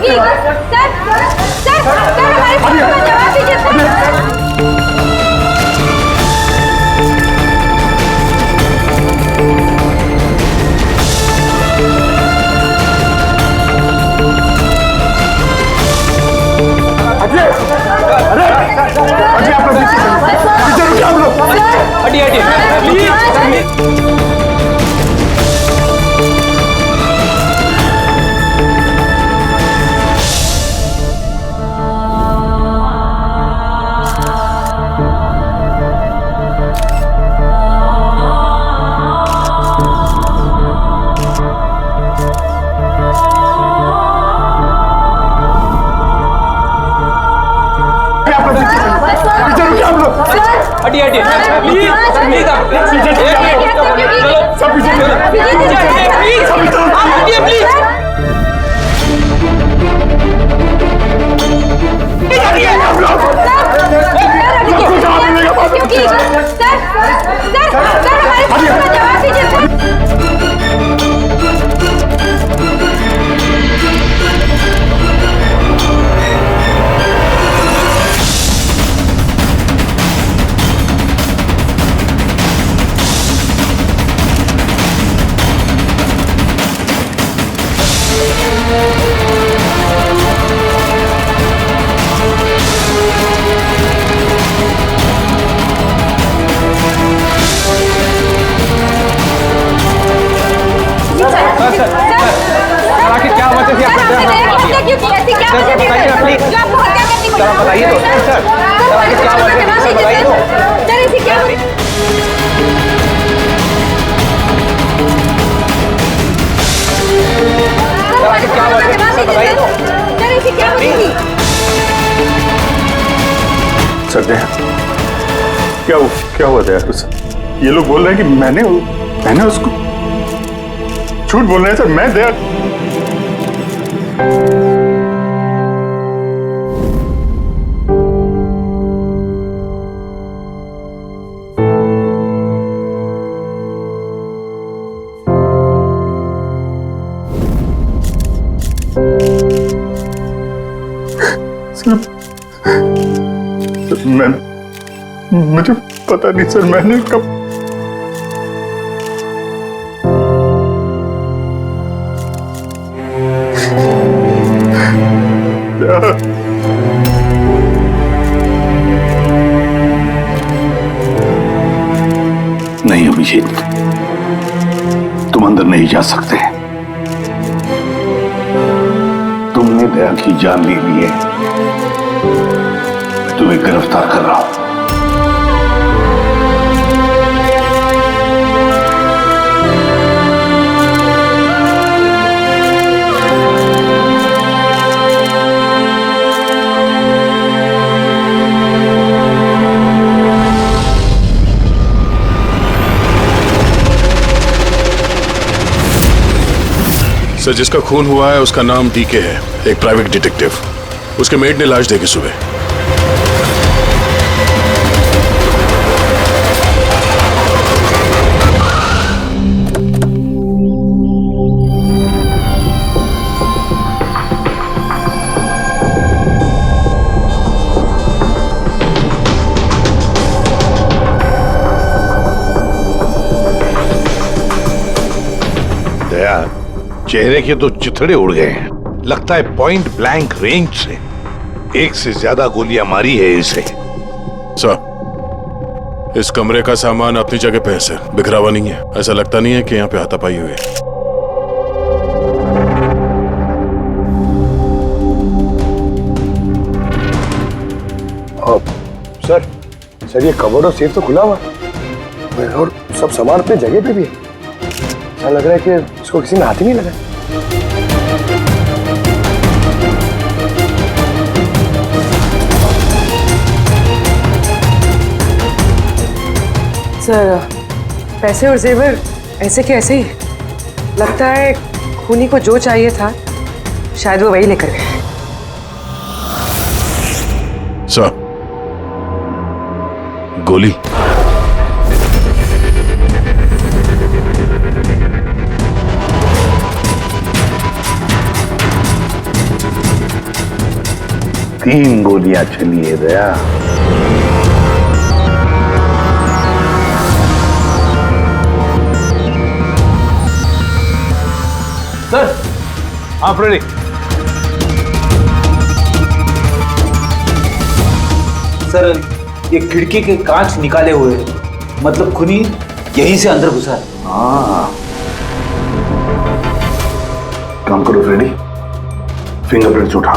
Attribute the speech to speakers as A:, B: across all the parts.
A: क्योंकि सर हमारे प्रश्न का जवाब दीजिए सर।
B: क्या हुआ था यार? ये लोग बोल रहे हैं कि मैंने उसको झूठ बोल रहे हैं सर। मैं दया मुझे पता नहीं सर। मैंने कब
C: नहीं अभिजीत, तुम अंदर नहीं जा सकते। तुमने दया की जान ले ली है। मैं तुम्हें गिरफ्तार कर रहा हूं।
D: सर, जिसका खून हुआ है उसका नाम डीके है, एक प्राइवेट डिटेक्टिव। उसके मेड ने लाश देखी सुबह।
C: दया, चेहरे के तो चिथड़े उड़ गए हैं। लगता है पॉइंट ब्लैंक रेंज से एक से ज्यादा गोलियां मारी है इसे।
D: सर, इस कमरे का सामान अपनी जगह पे है सर, बिखरा हुआ नहीं है। ऐसा लगता नहीं है कि यहाँ पे हाथापाई हुई है।
E: सर ये कबर्ड और सेफ तो खुला हुआ है और सब सामान अपनी जगह पे भी है। ऐसा लग रहा है कि इसको किसी ने हाथ ही नहीं लगाया।
F: सर, पैसे और जेवर ऐसे के ऐसे ही। लगता है खूनी को जो चाहिए था शायद वो वही लेकर गए।
D: सर, गोली।
C: 3 गोलियां चली है दया।
G: सर आप रेडी?
H: सर ये खिड़की के कांच निकाले हुए हैं, मतलब खूनी यहीं से अंदर घुसा है।
C: हाँ, काम करो फ्रेडी, फिंगरप्रिंट्स उठा।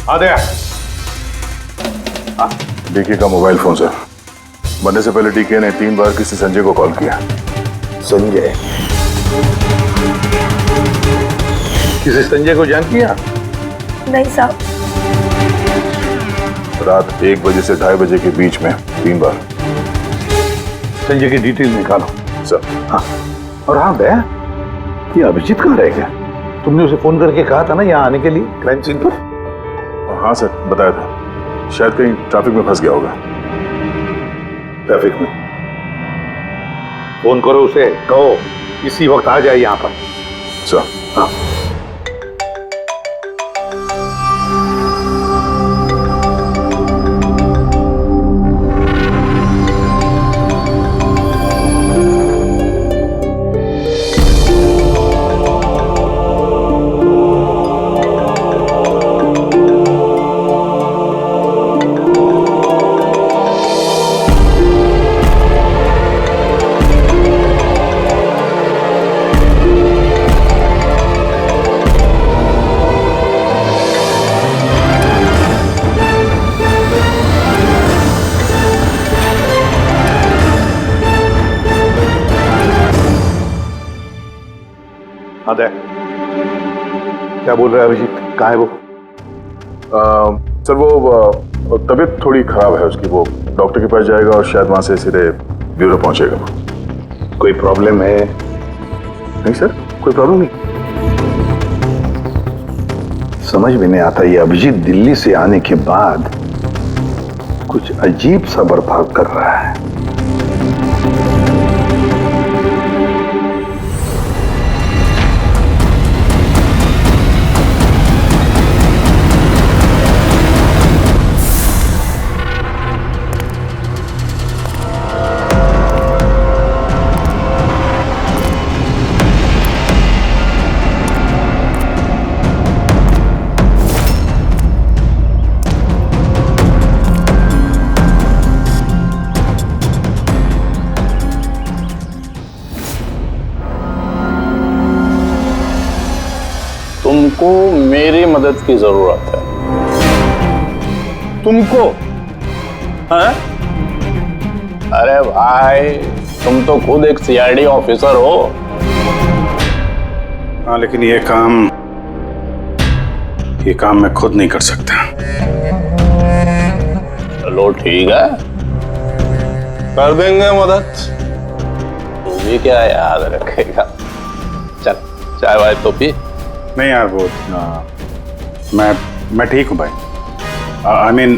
B: आ गया। डीके का मोबाइल फोन सर। बनने से पहले डीके ने 3 बार किसी संजय को कॉल किया।
C: संजय? किसी संजय को जान किया?
A: नहीं साहब।
B: रात 1 बजे से 2:30 बजे के बीच में 3 बार।
C: संजय की डिटेल निकालो
B: सर।
C: हाँ, और हाँ दया, ये अभिजीत कहाँ रह गया? तुमने उसे फोन करके कहा था ना यहाँ आने के लिए क्राइम सीन पर?
B: हाँ सर, बताया था। शायद कहीं ट्रैफिक में फंस गया होगा।
C: ट्रैफिक में? फोन करो उसे, कहो इसी वक्त आ जाए यहाँ पर।
B: सर।
C: हाँ। अदय, क्या बोल रहा है अभिजीत? कहाँ है वो?
B: सर वो तबीयत थोड़ी खराब है उसकी। वो डॉक्टर के पास जाएगा और शायद वहां से सीधे ब्यूरो पहुंचेगा।
C: कोई प्रॉब्लम है?
B: नहीं सर, कोई प्रॉब्लम नहीं।
C: समझ में नहीं आता, ये अभिजीत दिल्ली से आने के बाद कुछ अजीब सा बर्ताव कर रहा है।
G: तुमको मेरी मदद की जरूरत है। तुमको? हाँ? अरे भाई, तुम तो खुद एक सीआईडी ऑफिसर हो।
I: हाँ, लेकिन ये काम मैं खुद नहीं कर सकता।
G: चलो ठीक है, कर देंगे मदद। तू भी क्या याद रखेगा? चल चाय वाय तो पी।
I: नहीं यार, वो मैं ठीक हूँ भाई। आई मीन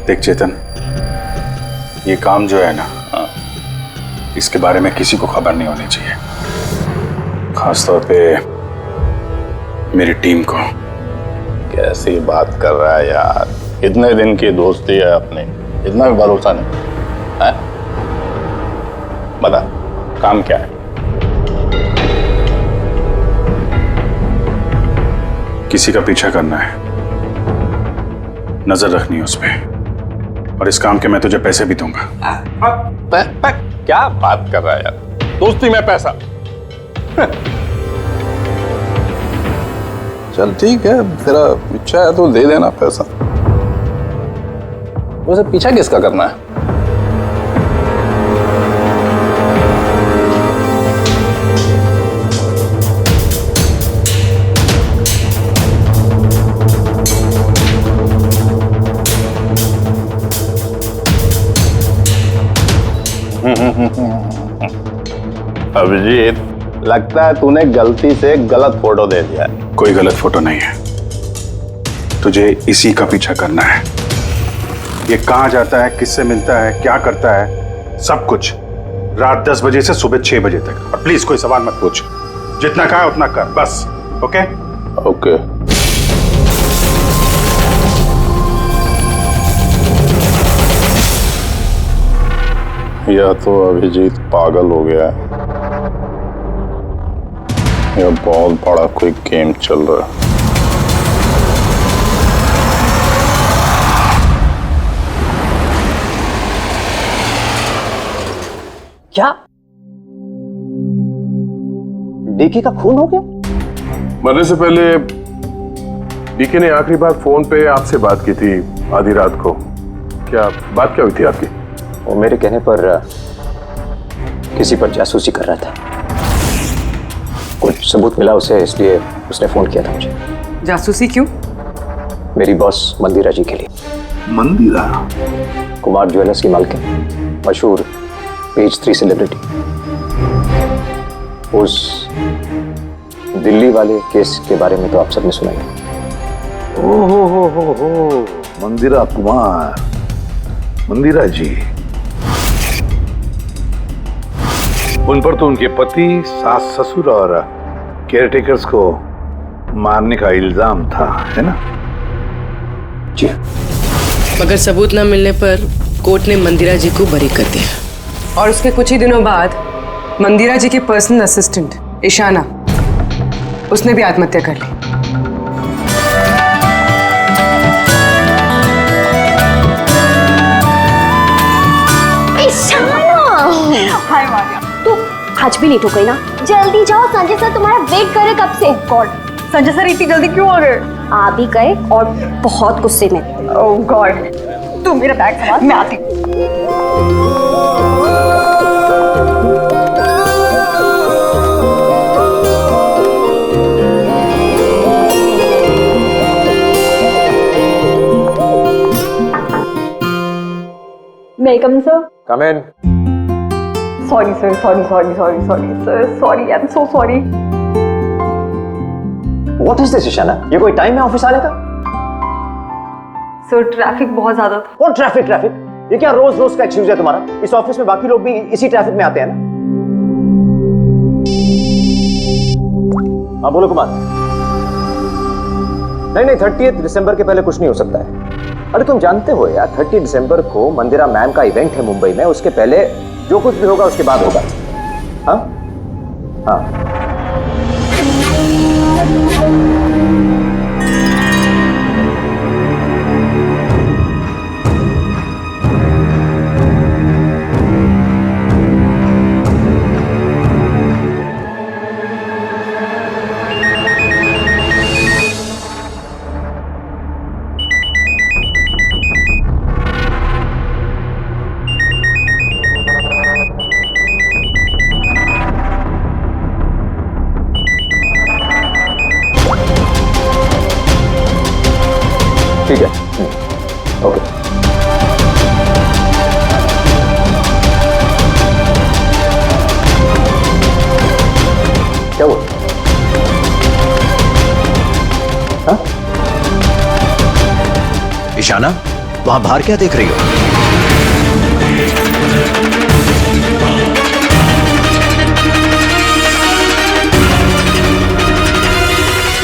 I: देख चेतन, ये काम जो है ना, इसके बारे में किसी को खबर नहीं होनी चाहिए, खासतौर पे मेरी टीम को।
G: कैसी बात कर रहा है यार? इतने दिन की दोस्ती है अपनी, इतना भी भरोसा नहीं है? बता काम क्या है?
I: किसी का पीछा करना है, नजर रखनी है उस पे, और इस काम के मैं तुझे पैसे भी दूंगा।
G: क्या बात कर रहा है यार? दोस्ती में पैसा? चल ठीक है, तेरा इच्छा है तो दे देना पैसा। वैसे पीछा किसका करना है? अभिजीत, लगता है तूने गलती से गलत फोटो दे दिया है।
I: कोई गलत फोटो नहीं है, तुझे इसी का पीछा करना है। ये कहाँ जाता है, किससे मिलता है, क्या करता है, सब कुछ रात 10 बजे से सुबह 6 बजे तक। और प्लीज कोई सवाल मत पूछ, जितना कहा उतना कर बस। Okay
G: okay. या तो अभिजीत पागल हो गया है या बहुत बड़ा कोई गेम चल रहा है।
H: क्या डीके का खून हो गया?
B: मरने से पहले डीके ने आखिरी बार फोन पे आपसे बात की थी आधी रात को। बात क्या हुई थी आपकी?
H: वो मेरे कहने पर किसी पर जासूसी कर रहा था। कुछ सबूत मिला उसे, इसलिए उसने फोन किया था मुझे।
F: जासूसी क्यों?
H: मेरी बॉस मंदिरा जी के लिए।
C: मंदिरा?
H: कुमार ज्वेलर्स की मालकिन, मशहूर पेज 3 सेलिब्रिटी। उस दिल्ली वाले केस के बारे में तो आप सबने सुना ही।
C: हो मंदिरा कुमार, मंदिरा जी। उन पर तो उनके पति, सास ससुर और केयरटेकर्स को मारने का इल्जाम था, है ना?
H: जी।
J: मगर सबूत न मिलने पर कोर्ट ने मंदिरा जी को बरी कर दिया।
F: और उसके कुछ ही दिनों बाद मंदिरा जी की पर्सनल असिस्टेंट ईशाना, उसने भी आत्महत्या कर ली।
A: हाय मारिया, तू आज भी लेट हो गई ना? जल्दी जाओ, संजय सर तुम्हारा वेट कर रहे कब से। गॉड, संजय सर इतनी जल्दी क्यों आ गए? आ भी गए और बहुत गुस्से में। ओह गॉड, तू मेरा बैग संभाल, मैं आती हूँ। May I come in, sir?
H: Come in.
A: Sorry, sir. Sir, sorry. I'm so sorry.
H: What is this, Ishana? ये कोई टाइम है ऑफिस आने का?
A: सर ट्रैफिक बहुत ज्यादा था।
H: कौन ट्रैफिक? ये क्या रोज रोज का एक्सक्यूज है तुम्हारा? इस ऑफिस में बाकी लोग भी इसी ट्रैफिक में आते हैं ना? हाँ बोलो कुमार। नहीं, 30 दिसंबर के पहले कुछ नहीं हो सकता है। अरे तुम जानते हो यार, 30 दिसंबर को मंदिरा मैम का इवेंट है मुंबई में। उसके पहले जो कुछ भी होगा उसके बाद होगा। हाँ हाँ। ठीक है, ओके। क्या हुआ? हाँ?
K: ईशाना, वहां बाहर क्या देख रही हो?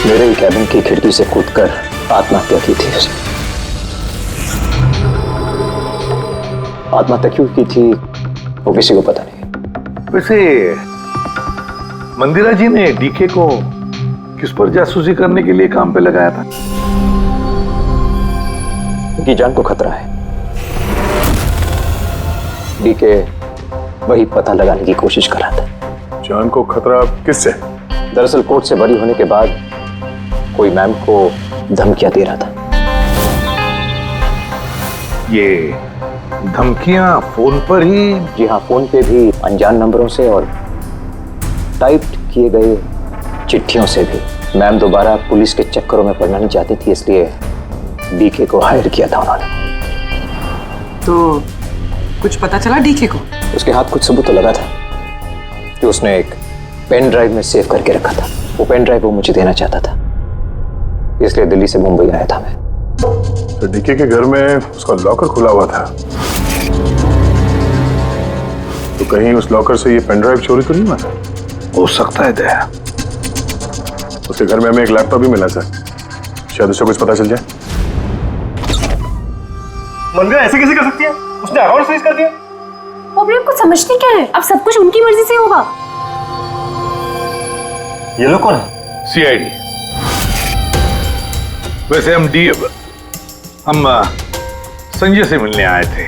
H: मेरे ही कैबिन की खिड़की से कूदकर आत्महत्या की थी उसने। आत्महत्या क्यों की थी वो किसी को पता नहीं।
C: वैसे मंदिरा जी ने डीके को किस पर जासूसी करने के लिए काम पे लगाया था?
H: उनकी जान को खतरा है। डीके वही पता लगाने की कोशिश कर रहा था।
B: जान को खतरा किससे?
H: दरअसल कोर्ट से बरी होने के बाद कोई मैम को धमकियां दे रहा था।
C: ये धमकियां फोन पर ही?
H: जी हाँ, फोन पे भी, अनजान नंबरों से और टाइप किए गए चिट्ठियों से भी। मैम दोबारा पुलिस के चक्करों में पड़ना नहीं चाहती थी, इसलिए डीके को हायर किया था उन्होंने।
F: तो कुछ पता चला डीके को?
H: उसके हाथ कुछ सबूत तो लगा था कि उसने एक पेन ड्राइव में सेव करके रखा था। वो पेन ड्राइव वो मुझे देना चाहता था, इसलिए दिल्ली से मुंबई आया था मैं।
B: तो डीके के घर में उसका लॉकर खुला हुआ था, तो कहीं उस लॉकर से ये पेन ड्राइव चोरी तो नहीं हुआ था?
C: हो सकता है दया,
B: उसके घर में हमें एक लैपटॉप भी मिला सर, शायद उससे कुछ पता चल जाए।
E: मंदिरा ऐसे कैसे कर सकती है? उसने अकाउंट फ्रीज कर दिया।
A: वो अपने आपको समझती क्या है? अब सब कुछ उनकी मर्जी से होगा।
E: ये लोग कौन है?
C: सीआईडी। वैसे हम संजय से मिलने आए थे।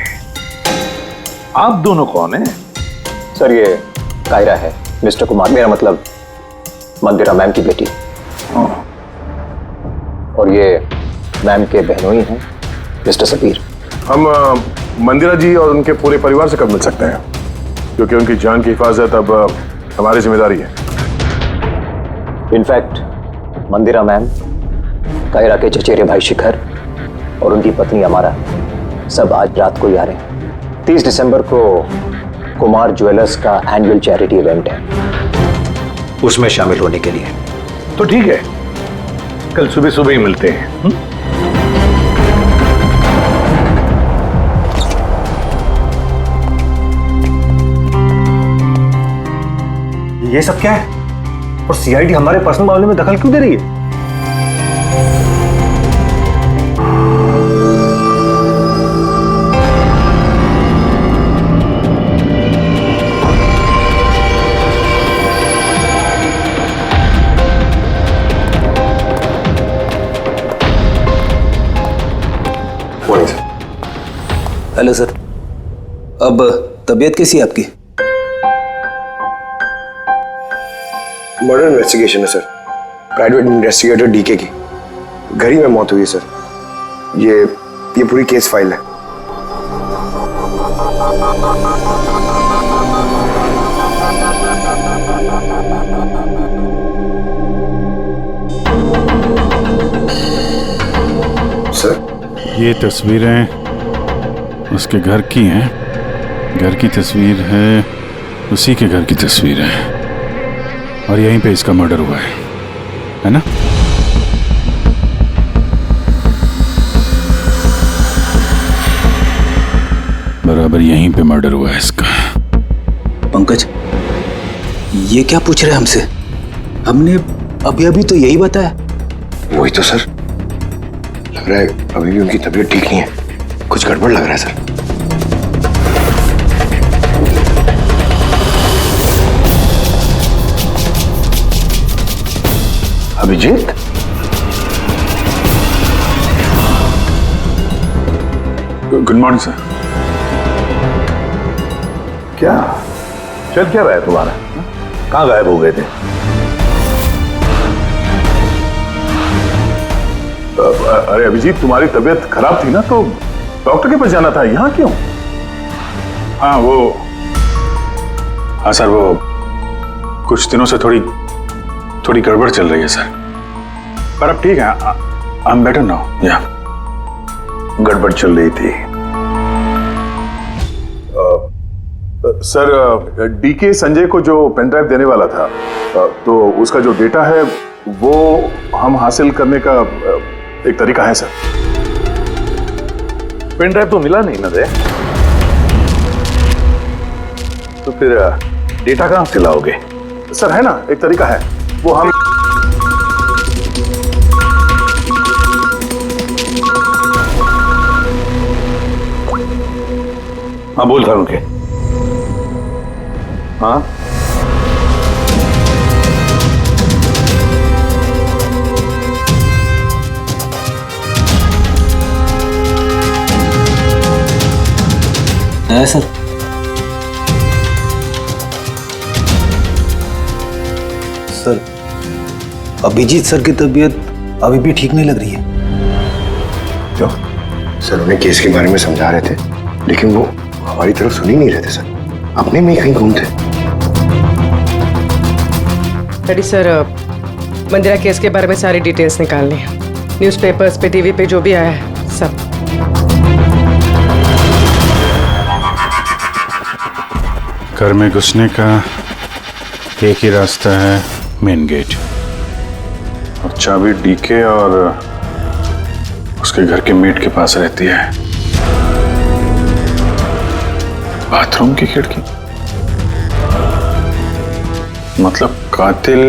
C: आप दोनों कौन हैं?
H: सर ये कायरा है, मिस्टर कुमार, मेरा मतलब मंदिरा मैम की बेटी। और ये मैम के बहनोई हैं, मिस्टर सबीर।
B: हम मंदिरा जी और उनके पूरे परिवार से कब मिल सकते हैं? क्योंकि उनकी जान की हिफाजत अब हमारी जिम्मेदारी है।
H: इनफैक्ट मंदिरा मैम, कायरा के चचेरे भाई शिखर और उनकी पत्नी अमारा सब आज रात को ही आ रहे हैं। 30 दिसंबर को कुमार ज्वेलर्स का एनुअल चैरिटी इवेंट है, उसमें शामिल होने के लिए।
C: तो ठीक है, कल सुबह सुबह ही मिलते हैं।
E: ये सब क्या है? और सीआईडी हमारे पर्सनल मामले में दखल क्यों दे रही है?
K: हेलो सर, अब तबीयत कैसी है आपकी?
E: मर्डर इन्वेस्टिगेशन है सर, प्राइवेट इन्वेस्टिगेटर डीके की घर ही में मौत हुई है सर। ये पूरी केस फाइल है। सर
I: ये तस्वीरें उसके घर की हैं। घर की तस्वीर है, उसी के घर की तस्वीर है, और यहीं पे इसका मर्डर हुआ है ना? बराबर यहीं पे मर्डर हुआ है इसका।
K: पंकज, ये क्या पूछ रहे हैं हमसे? हमने अभी तो यही बताया।
E: वही तो सर, लग रहा है अभी भी उनकी तबीयत ठीक नहीं है, कुछ गड़बड़ लग रहा है sir.
C: Abhijeet,
I: good morning sir.
C: क्या चल क्या रहा है तुम्हारा? कहाँ गायब हो गए थे?
B: अरे अभिजीत, तुम्हारी तबीयत खराब थी ना, तो डॉक्टर के पास जाना था, यहाँ क्यों?
I: हाँ सर, वो कुछ दिनों से थोड़ी गड़बड़ चल रही है सर, पर अब ठीक है। I am better now. या
B: गड़बड़ चल रही थी। सर, डीके संजय को जो पेन ड्राइव देने वाला था, तो उसका जो डेटा है वो हम हासिल करने का एक तरीका है सर।
C: पेन ड्राइव तो मिला नहीं ना दे, तो फिर डेटा कहां से लाओगे?
B: सर है ना, एक तरीका है, वो हम
C: हाँ बोल रहा हूं के। हाँ
K: है सर। सर, अभिजीत सर की तबीयत अभी भी ठीक नहीं लग रही है।
E: क्यों? सर उन्हें केस के बारे में समझा रहे थे, लेकिन वो हमारी तरफ सुन ही नहीं रहे थे सर, अपने में ही कहीं घूम थे।
J: डैडी सर, मंदिरा केस के बारे में सारी डिटेल्स निकालनी है, न्यूज़पेपर्स पे, टीवी पे जो भी आया है सब।
I: घर में घुसने का एक ही रास्ता है, मेन गेट, और चाबी डीके और उसके घर के मेट के पास रहती है। बाथरूम की खिड़की, मतलब कातिल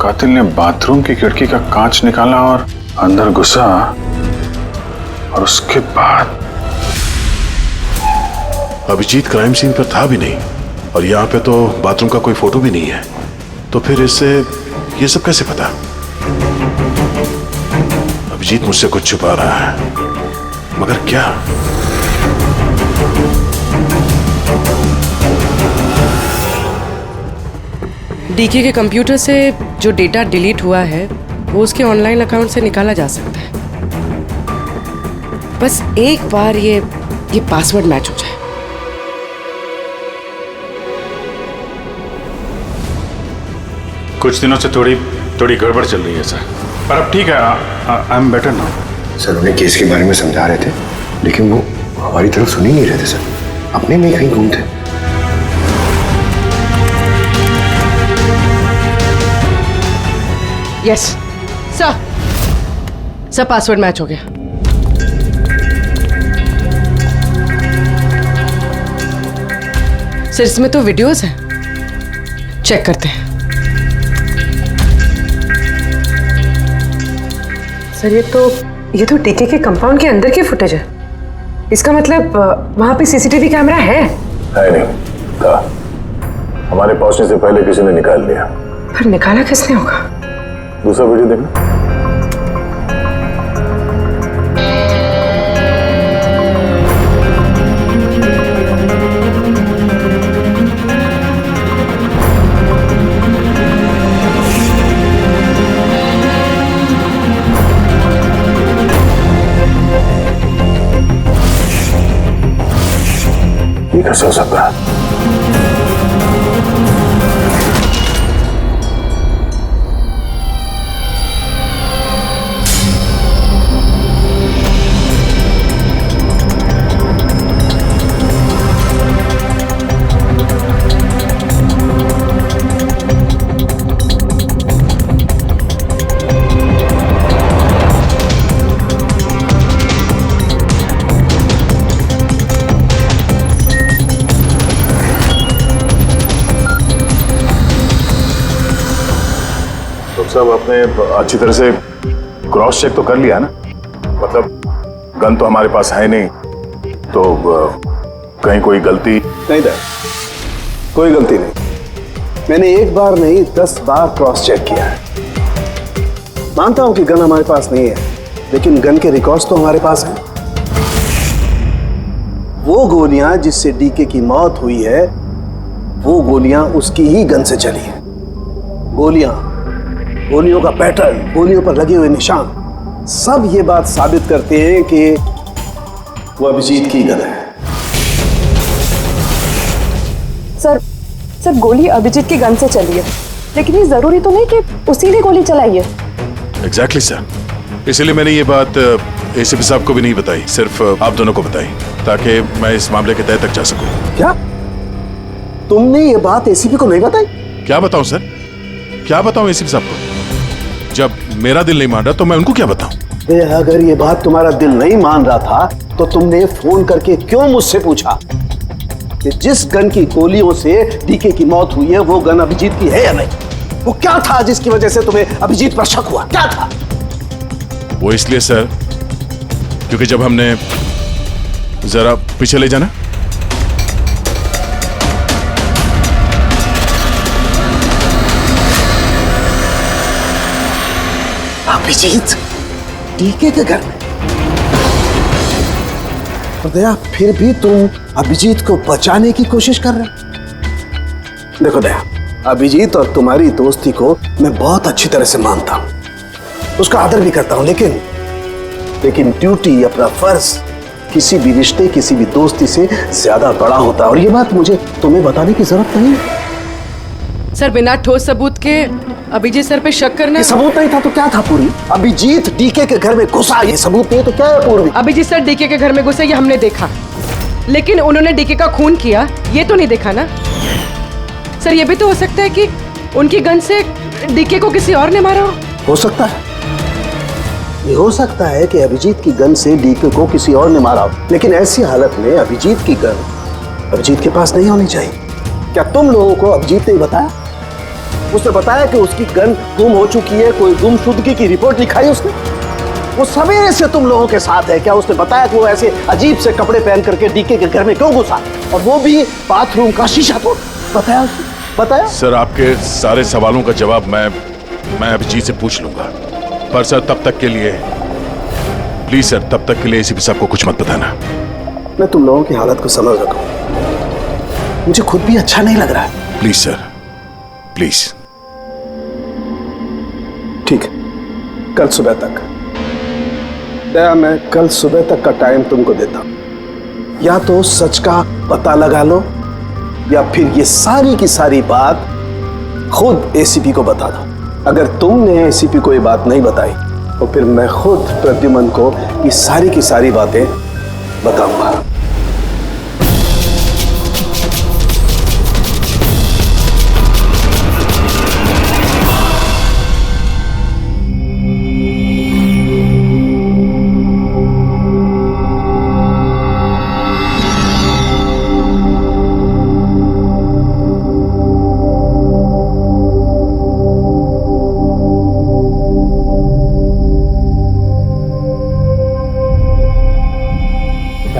I: कातिल ने बाथरूम की खिड़की का कांच निकाला और अंदर घुसा, और उसके बाद
D: अभिजीत क्राइम सीन पर था भी नहीं, और यहाँ पे तो बाथरूम का कोई फोटो भी नहीं है, तो फिर इससे ये सब कैसे पता? अभिजीत मुझसे कुछ छुपा रहा है, मगर क्या?
J: डीके के कंप्यूटर से जो डेटा डिलीट हुआ है वो उसके ऑनलाइन अकाउंट से निकाला जा सकता है। बस एक बार ये पासवर्ड मैच हो जाए।
I: कुछ दिनों से थोड़ी गड़बड़ चल रही है सर, पर अब ठीक है, I am better now.
E: Sir उन्हें केस के बारे में समझा रहे थे, लेकिन वो हमारी तरफ सुन ही नहीं रहे थे सर, अपने में कहीं गुम थे।
J: यस सर पासवर्ड मैच हो गया। सर इसमें तो वीडियोस हैं, चेक करते हैं।
F: सर ये तो डीके के कंपाउंड के अंदर की फुटेज है। इसका मतलब वहां पे सीसीटीवी कैमरा है?
B: नहीं था, हमारे पहुंचने से पहले किसी ने निकाल लिया।
F: पर निकाला किसने होगा?
B: दूसरा वीडियो देखना। ये कैसे हो सकता है? सब आपने अच्छी तरह से क्रॉस चेक तो कर लिया ना? मतलब गन तो हमारे पास है नहीं, तो कहीं कोई गलती
E: नहीं था, कोई गलती नहीं। मैंने एक बार नहीं 10 बार क्रॉस चेक किया है। मानता हूं कि गन हमारे पास नहीं है, लेकिन गन के रिकॉर्ड्स तो हमारे पास हैं। वो गोलियां जिससे डीके की मौत हुई है, वो गोलियां उसकी ही गन से चली हैं। गोलियों का पैटर्न, गोलियों पर लगे हुए निशान, सब ये बात साबित करते हैं कि वो अभिजीत की गन है।
L: सर गोली अभिजीत की गन से चली है, लेकिन ये जरूरी तो नहीं कि उसी ने गोली चलाई है।
D: एग्जैक्टली सर, इसीलिए मैंने ये बात एसीपी साहब को भी नहीं बताई, सिर्फ आप दोनों को बताई, ताकि मैं इस मामले के तह तक जा सकूं।
E: क्या तुमने ये बात एसीपी को नहीं बताई?
D: क्या बताऊं सर, क्या बताऊं एसीपी साहब को? जब मेरा दिल नहीं मान रहा तो मैं उनको क्या बताऊं?
E: अगर ये बात तुम्हारा दिल नहीं मान रहा था तो तुमने फोन करके क्यों मुझसे पूछा कि जिस गन की गोलियों से डीके की मौत हुई है वो गन अभिजीत की है या नहीं? वो क्या था जिसकी वजह से तुम्हें अभिजीत पर शक हुआ? क्या था
D: वो? इसलिए सर क्योंकि जब हमने, जरा पीछे ले जाना।
E: अभिजीत डीके के घर में? तो दया, फिर भी तुम अभिजीत को बचाने की कोशिश कर रहे हो। देखो दया, अभिजीत और तुम्हारी दोस्ती को मैं बहुत अच्छी तरह से मानता हूं, उसका आदर भी करता हूं, लेकिन ड्यूटी, अपना फर्ज किसी भी रिश्ते, किसी भी दोस्ती से ज्यादा बड़ा होता है, और ये बात मुझे तुम्हें बताने की जरूरत नहीं है।
J: सर बिना ठोस सबूत के अभिजीत सर पे शक करना।
E: सबूत नहीं था तो क्या था पूरी? अभिजीत डीके के घर में घुसा, ये सबूत नहीं तो क्या है पूर्वी?
J: अभिजीत सर डीके के घर में घुसे ये हमने देखा, लेकिन उन्होंने डीके का खून किया ये तो नहीं देखा ना। सर ये भी तो हो सकता है कि उनकी गन से डीके को किसी और ने मारा
E: हो सकता है, ये हो सकता है कि अभिजीत की गन से डीके को किसी और ने मारा हो, लेकिन ऐसी हालत में अभिजीत की गन अभिजीत के पास नहीं होनी चाहिए। क्या तुम लोगों को अभिजीत ने बताया? उसने बताया कि उसकी गन गुम हो चुकी है, कोई गुमशुदगी की रिपोर्ट लिखाई उसने। वो सवेरे से तुम लोगों के साथ है क्या? उसने बताया कि वो ऐसे अजीब से कपड़े पहन करके डीके के घर में क्यों घुसा, और वो भी बाथरूम का शीशा तोड़? बताया उसने? बताया?
D: सर, आपके सारे सवालों का जवाब मैं अभिजीत से पूछ लूंगा, पर सर तब तक के लिए प्लीज सर, तब तक के लिए एसीपी साहब को कुछ मत बताना।
E: मैं तुम लोगों की हालत को समझ रहा हूं, मुझे खुद भी अच्छा नहीं लग रहा है।
D: Please sir, please.
E: ठीक है, कल सुबह तक। दया, मैं कल सुबह तक का टाइम तुमको देता हूं। या तो सच का पता लगा लो, या फिर ये सारी की सारी बात खुद एसीपी को बता दो। अगर तुमने एसीपी को ये बात नहीं बताई तो फिर मैं खुद प्रद्युमन को ये सारी की सारी बातें बताऊंगा।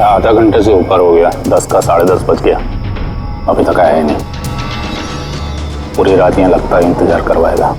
G: आधा घंटे से ऊपर हो गया, 10 का 10:30 बज गया, अभी तक आया ही नहीं। पूरी रात यहाँ लगता है इंतजार करवाएगा।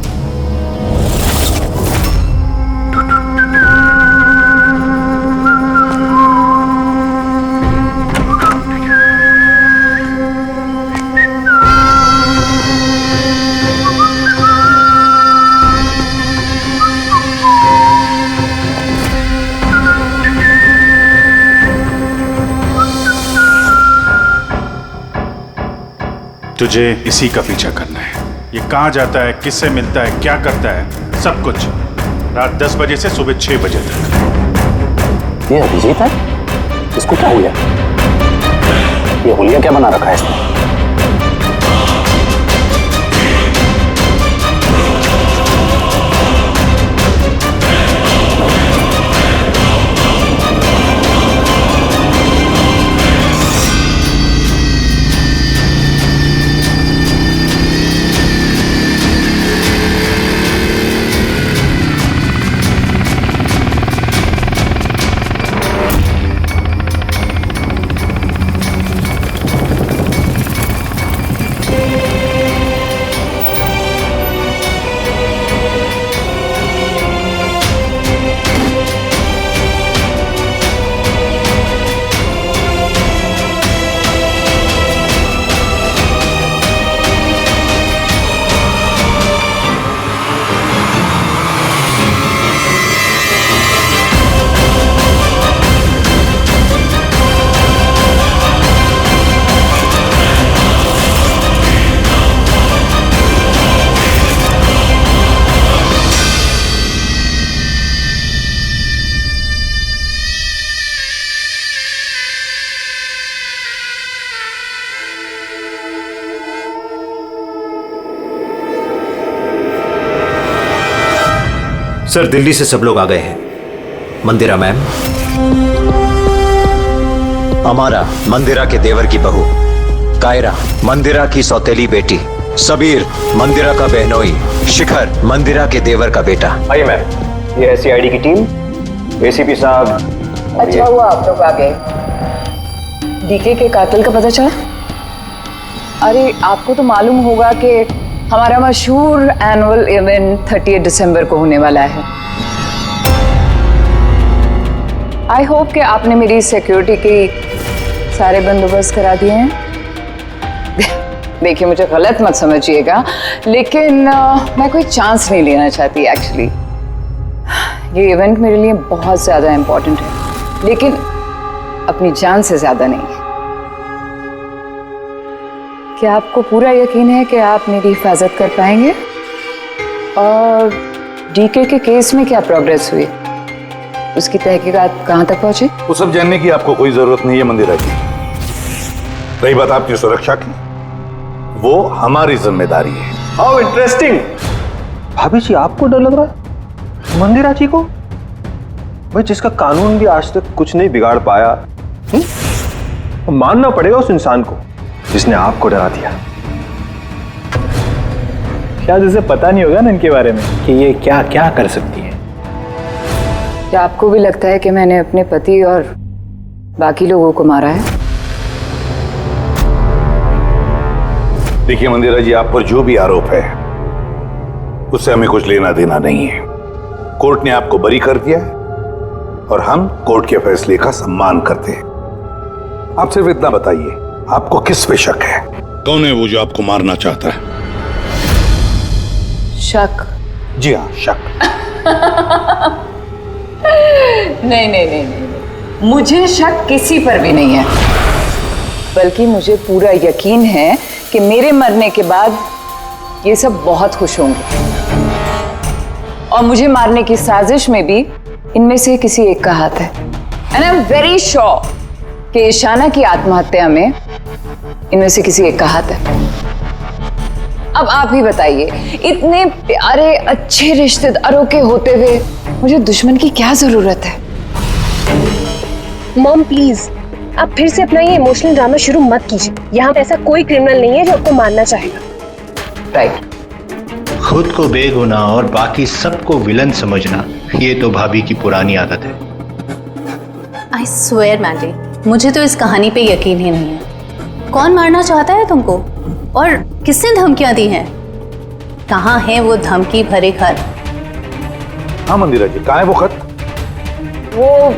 I: तुझे इसी का पीछा करना है। ये कहाँ जाता है, किससे मिलता है, क्या करता है, सब कुछ रात 10 बजे से सुबह 6 बजे तक।
G: ये अभिजीत है? इसको क्या हुआ? ये हुलिया क्या बना रखा है इसने?
H: सर, दिल्ली से सब लोग आ गए हैं। मंदिरा मैम, अमारा मंदिरा के देवर की बहू, कायरा मंदिरा की सौतेली बेटी, सबीर मंदिरा का बहनोई, शिखर मंदिरा के देवर का बेटा।
M: आइए मैम, ये SCID की टीम, एसीपी साहब।
F: अच्छा हुआ आप लोग आ गए। डीके के कातिल का पता चला? अरे आपको तो मालूम होगा कि हमारा मशहूर एनुअल इवेंट 30 दिसंबर को होने वाला है। आई होप कि आपने मेरी सिक्योरिटी के सारे बंदोबस्त करा दिए हैं। देखिए, मुझे गलत मत समझिएगा, लेकिन मैं कोई चांस नहीं लेना चाहती एक्चुअली। ये इवेंट मेरे लिए बहुत ज़्यादा इम्पोर्टेंट है, लेकिन अपनी जान से ज़्यादा नहीं। क्या आपको पूरा यकीन है कि आप मेरी हिफाजत कर पाएंगे? और डीके के केस में क्या प्रोग्रेस हुई? उसकी तहकीकात कहाँ तक पहुंची?
C: वो सब जानने की आपको कोई जरूरत नहीं है मंदिरा की। रही बात आपकी सुरक्षा की, वो हमारी जिम्मेदारी है।
M: How interesting. भाभी जी, आपको डर लग रहा है मंदिरा जी को? भाई, जिसका कानून भी आज तक कुछ नहीं बिगाड़ पाया, मानना पड़ेगा उस इंसान को जिसने आपको डरा दिया।
K: शायद उसे पता नहीं होगा ना इनके बारे में कि ये क्या क्या कर सकती है।
F: क्या आपको भी लगता है कि मैंने अपने पति और बाकी लोगों को मारा है?
C: देखिए मंदिरा जी, आप पर जो भी आरोप है उससे हमें कुछ लेना देना नहीं है। कोर्ट ने आपको बरी कर दिया है और हम कोर्ट के फैसले का सम्मान करते हैं। आप सिर्फ इतना बताइए, आपको किस पे शक है?
D: कौन है वो जो आपको मारना चाहता है?
F: शक?
C: जी हाँ, शक।
F: नहीं नहीं नहीं नहीं, मुझे शक किसी पर भी नहीं है, बल्कि मुझे पूरा यकीन है कि मेरे मरने के बाद ये सब बहुत खुश होंगे और मुझे मारने की साजिश में भी इनमें से किसी एक का हाथ है। And I am very sure कि ईशाना की आत्महत्या में इनमें से किसी एक का हाथ है। अब आप ही बताइए, इतने प्यारे अच्छे रिश्तेदारों के होते हुए मुझे दुश्मन की क्या जरूरत है?
A: मॉम प्लीज, आप फिर से अपना ये इमोशनल ड्रामा शुरू मत कीजिए। यहाँ पे ऐसा कोई क्रिमिनल नहीं है जो आपको मारना चाहेगा।
F: राइट।
N: खुद को बेगुनाह और बाकी सबको विलन समझना, ये तो भाभी की पुरानी आदत है।
O: आई स्वेयर मैंडी, मुझे तो इस कहानी पे यकीन ही नहीं है। कौन मारना चाहता है तुमको और किसने धमकियां दी हैं? कहाँ है वो धमकी भरे खत?
C: हाँ मंदिरा जी, कहाँ है वो खत?
F: वो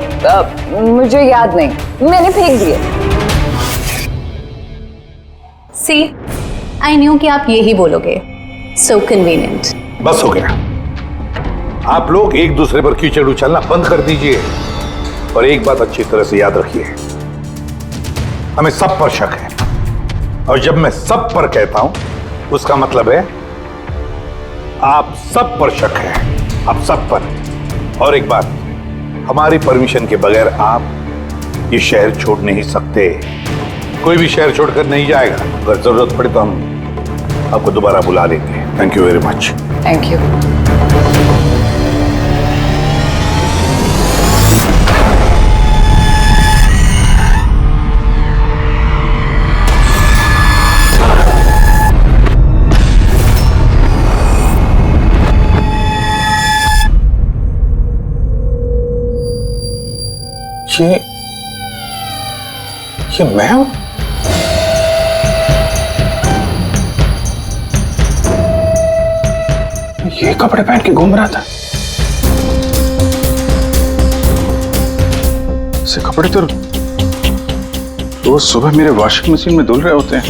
F: मुझे याद नहीं, मैंने फेंक दिए।
O: सी, आई न्यू कि आप यही बोलोगे। सो कन्वीनियंट।
C: बस हो गया। आप लोग एक दूसरे पर कीचड़ उछलना बंद कर दीजिए और एक बात अच्छी तरह से याद रखिए, हमें सब पर शक है और जब मैं सब पर कहता हूं उसका मतलब है आप सब पर शक है, आप सब पर। और एक बात, हमारी परमिशन के बगैर आप ये शहर छोड़ नहीं सकते। कोई भी शहर छोड़कर नहीं जाएगा। अगर जरूरत पड़े तो हम आपको दोबारा बुला लेंगे। Thank you very much.
F: Thank you.
I: ये मैं हूं? ये कपड़े पहन के घूम रहा था। ऐसे कपड़े तो रोज सुबह मेरे वॉशिंग मशीन में धुल रहे होते हैं।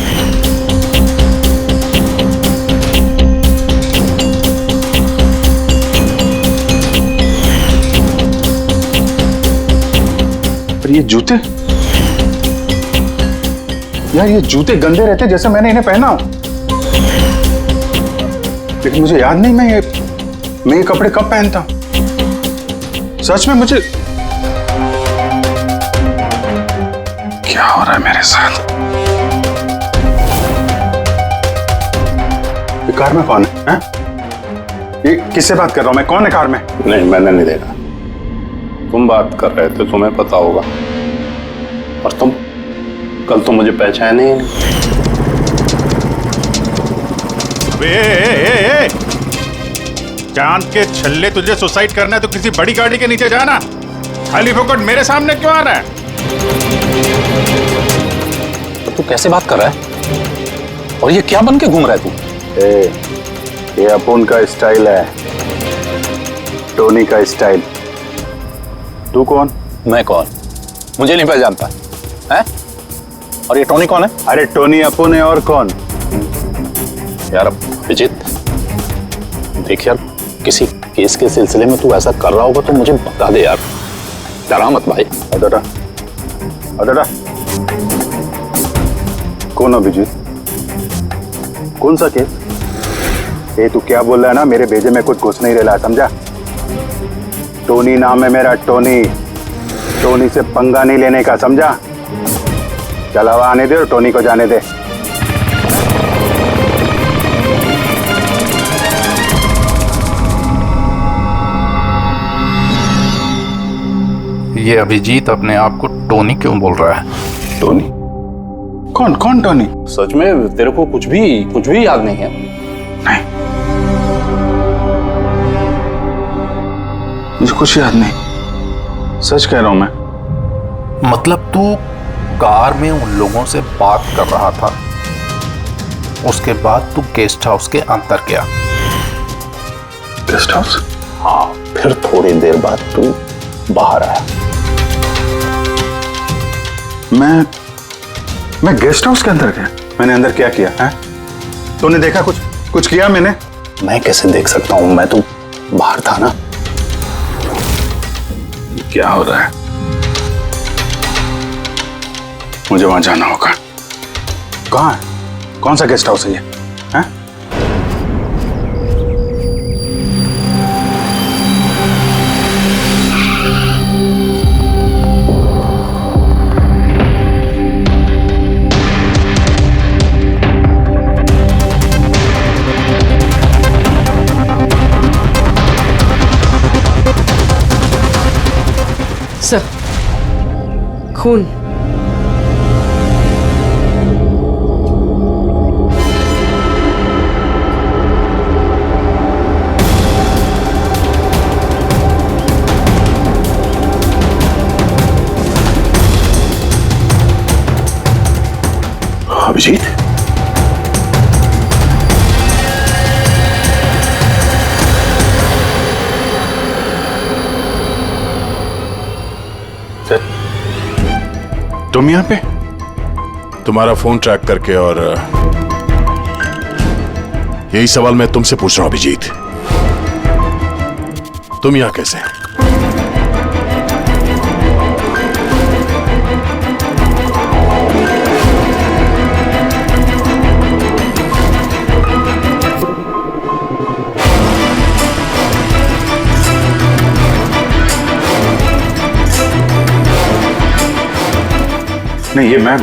I: पर ये जूते, यार ये जूते गंदे रहते जैसे मैंने इन्हें पहना हो। लेकिन मुझे याद नहीं मैं ये कपड़े कब पहनता हूं। सच में मुझे क्या हो रहा है मेरे साथ? ये कार में कौन है? ये किससे बात कर रहा हूं मैं? कौन है कार में?
G: नहीं, मैंने नहीं देखा। तुम बात कर रहे थे, तुम्हें पता होगा। और तुम कल तो मुझे पहचाने ही नहीं।
D: चांद के छल्ले, तुझे सुसाइड करना है तो किसी बड़ी गाड़ी के नीचे जाना। खाली फोकट मेरे सामने क्यों आ रहा है?
G: तो तू कैसे बात कर रहा है? और ये क्या बन के घूम रहा है तू?
I: ये अपुन का स्टाइल है, टोनी का स्टाइल। तू कौन?
G: मैं कौन? मुझे नहीं पहचानता है? और ये टोनी कौन है?
I: अरे टोनी अपुन है, और कौन?
G: यार अभिजीत, देख यार, किसी केस के सिलसिले में तू ऐसा कर रहा होगा तो मुझे बता दे यार। डरा मत भाई।
I: अदरा कौन अभिजीत? कौन सा केस? ये तू क्या बोल रहा है ना, मेरे भेजे में कुछ घुस नहीं रहा, समझा? टोनी नाम है मेरा, टोनी। टोनी से पंगा नहीं लेने का, समझा? चल हवा आने दे और टोनी को जाने दे।
G: ये अभिजीत अपने आप को टोनी क्यों बोल रहा है?
I: टोनी? कौन टोनी?
G: सच में तेरे को कुछ भी याद नहीं है?
I: नहीं, मुझे कुछ याद नहीं, सच कह रहा हूं मैं।
G: मतलब तू कार में उन लोगों से बात कर रहा था, उसके बाद तू गेस्ट हाउस के अंदर गया।
I: Guest house?
G: हाँ, फिर थोड़ी देर बाद तू बाहर आया।
I: मैं गेस्ट हाउस के अंदर गया? मैंने अंदर क्या किया है? तूने देखा कुछ किया मैंने?
G: मैं कैसे देख सकता हूं, मैं तो बाहर था ना।
I: क्या हो रहा है? मुझे वहां जाना होगा। कहाँ है? कौन सा गेस्ट हाउस है ये? हैं?
J: सर, खून।
B: अभिजीत,
I: तुम यहाँ पे?
D: तुम्हारा फोन ट्रैक करके, और यही सवाल मैं तुमसे पूछ रहा हूं अभिजीत, तुम यहां कैसे?
I: नहीं, ये मैं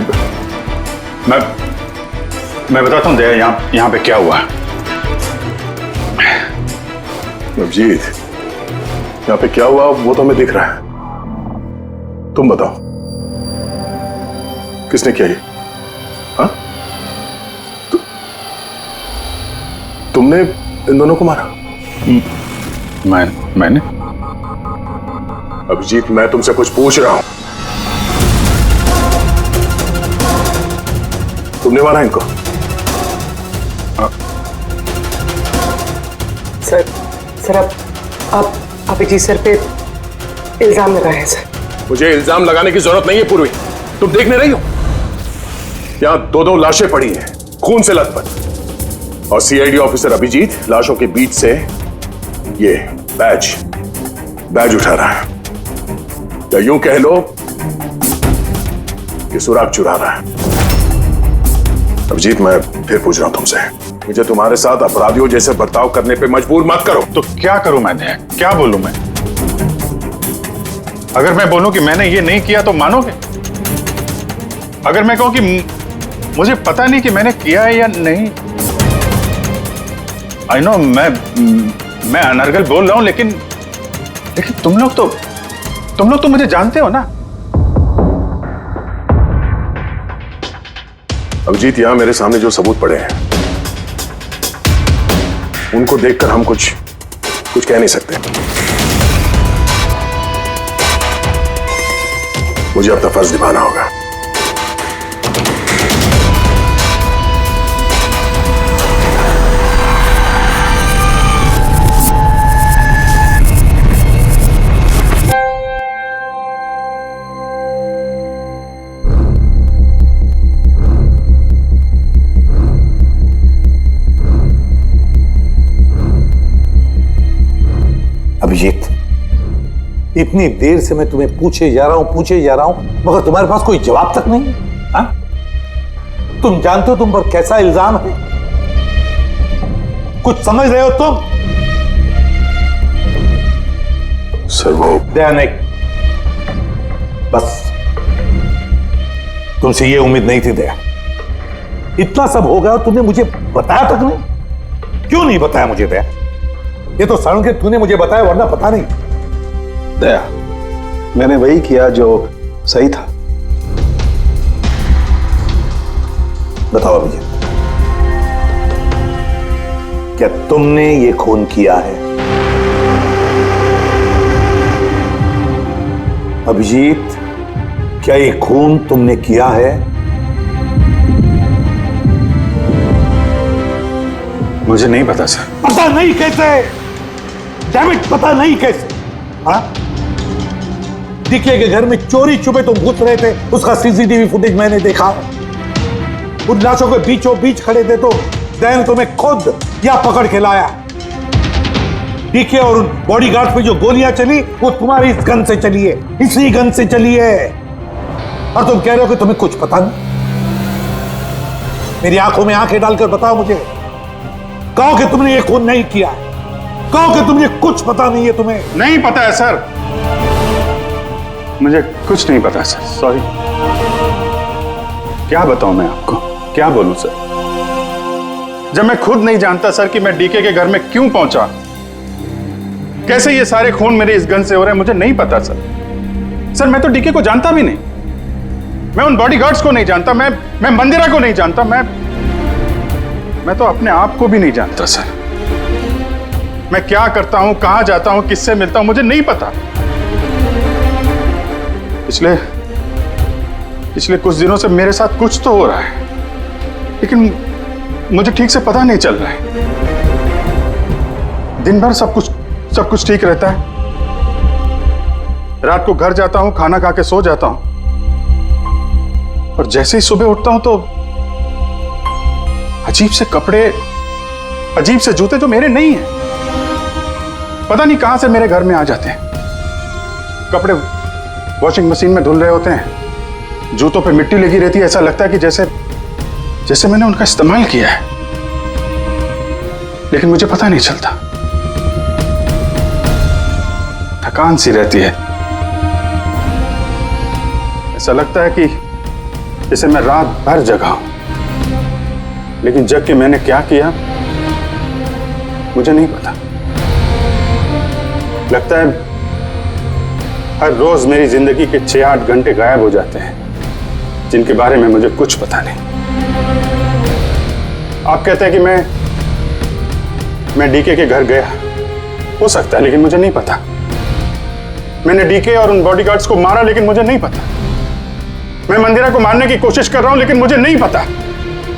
I: बताता हूँ दया, यहाँ पे क्या हुआ।
B: अभिजीत, यहाँ पे क्या हुआ वो तो हमें दिख रहा है। तुम बताओ, किसने किया ये? हाँ? तुमने इन दोनों को मारा?
I: मैंने?
B: अभिजीत, मैं तुमसे कुछ पूछ रहा हूं। तुमने मारा इनको?
J: सर आप अभिजीत सर पे इल्जाम लगाए हैं सर।
B: मुझे इल्जाम लगाने की जरूरत नहीं है पूर्वी, तुम देखने रही हो यहां दो लाशें पड़ी हैं, खून से लथपथ, और सीआईडी ऑफिसर अभिजीत लाशों के बीच से ये बैज उठा रहा है, या यूं कह लो कि सुराग चुरा रहा है। अभिजीत, मैं फिर पूछ रहा हूं तुमसे, मुझे तुम्हारे साथ अपराधियों जैसे बर्ताव करने पे मजबूर मत करो।
I: तो क्या करूं मैं? क्या बोलूं मैं? अगर मैं बोलूं कि मैंने ये नहीं किया तो मानोगे? अगर मैं कहूं कि मुझे पता नहीं कि मैंने किया है या नहीं? आई नो मैं अनर्गल बोल रहा हूं, लेकिन तुम लोग तो मुझे जानते हो ना।
B: अभिजीत, यहां मेरे सामने जो सबूत पड़े हैं उनको देखकर हम कुछ कह नहीं सकते। मुझे अपना फर्ज निभाना होगा।
C: अभिजीत, इतनी देर से मैं तुम्हें पूछे जा रहा हूं, मगर तुम्हारे पास कोई जवाब तक नहीं। हा? तुम जानते हो तुम पर कैसा इल्जाम है? कुछ समझ रहे हो तुम?
B: सर वो
C: नहीं, बस तुमसे ये उम्मीद नहीं थी दया। इतना सब हो गया और तुमने मुझे बताया तक नहीं। क्यों नहीं बताया मुझे दया? ये तो सड़न के तूने मुझे बताया, वरना पता नहीं।
E: दया, मैंने वही किया जो सही था।
C: बताओ अभिजीत, क्या तुमने ये खून किया है? अभिजीत, क्या ये खून तुमने किया है?
I: मुझे नहीं पता सर।
C: पता नहीं कैसे? डैम इट, पता नहीं कैसे? हाँ? डीके के घर में चोरी छुपे तुम घुस रहे थे, उसका सीसीटीवी फुटेज मैंने देखा। उन लाशों के बीचों बीच खड़े थे तो दैन तुम्हें खुद या पकड़ के लाया। डीके और उन बॉडीगार्ड पे जो गोलियां चली वो तुम्हारी इस गन से चली है, इसी गन से चली है। और तुम कह रहे हो कि तुम्हें कुछ पता नहीं? मेरी आंखों में आंखें डालकर बताओ मुझे, कहो कि तुमने ये खून नहीं किया, कहो कि तुमने कुछ पता नहीं है तुम्हें।
I: नहीं पता है सर, मुझे कुछ नहीं पता सर, सॉरी। क्या बताऊं मैं आपको, क्या बोलूं सर, जब मैं खुद नहीं जानता सर कि मैं डीके के घर में क्यों पहुंचा, कैसे ये सारे खून मेरे इस गन से हो रहे हैं, मुझे नहीं पता सर। सर मैं तो डीके को जानता भी नहीं, मैं उन बॉडीगार्ड्स को नहीं जानता, मैं मंदिरा को नहीं जानता, मैं तो अपने आप को भी नहीं जानता सर। मैं क्या करता हूं, कहां जाता हूं, किससे मिलता हूं, मुझे नहीं पता। पिछले कुछ दिनों से मेरे साथ कुछ तो हो रहा है, लेकिन मुझे ठीक से पता नहीं चल रहा है। दिन भर सब कुछ ठीक रहता है, रात को घर जाता हूं, खाना खा के सो जाता हूं, और जैसे ही सुबह उठता हूं तो अजीब से कपड़े, अजीब से जूते जो मेरे नहीं हैं, पता नहीं कहां से मेरे घर में आ जाते हैं। कपड़े वॉशिंग मशीन में धुल रहे होते हैं, जूतों पे मिट्टी लगी रहती है, ऐसा लगता है कि जैसे मैंने उनका इस्तेमाल किया है, लेकिन मुझे पता नहीं चलता। थकान सी रहती है, ऐसा लगता है कि जैसे मैं रात भर जगा हूं, लेकिन जग के मैंने क्या किया मुझे नहीं पता। लगता है हर रोज मेरी जिंदगी के 6-8 घंटे गायब हो जाते हैं, जिनके बारे में मुझे कुछ पता नहीं। आप कहते हैं कि मैं डीके के घर गया, हो सकता है, लेकिन मुझे नहीं पता। मैंने डीके और उन बॉडीगार्ड्स को मारा, लेकिन मुझे नहीं पता। मैं मंदिरा को मारने की कोशिश कर रहा हूं, लेकिन मुझे नहीं पता।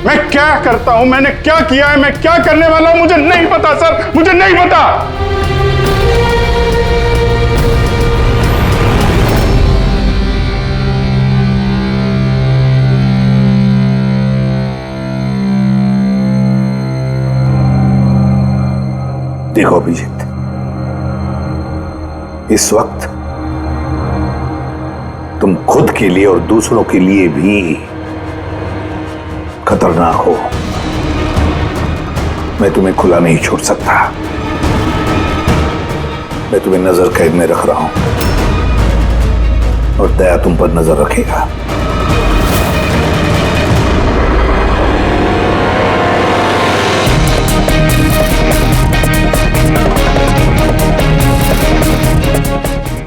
I: मैं क्या करता हूं, मैंने क्या किया है, मैं क्या करने वाला हूं, मुझे नहीं पता सर, मुझे नहीं पता।
C: देखो अभिजीत, इस वक्त तुम खुद के लिए और दूसरों के लिए भी खतरनाक हो। मैं तुम्हें खुला नहीं छोड़ सकता, मैं तुम्हें नजर कैद में रख रहा हूं, और दया तुम पर नजर रखेगा।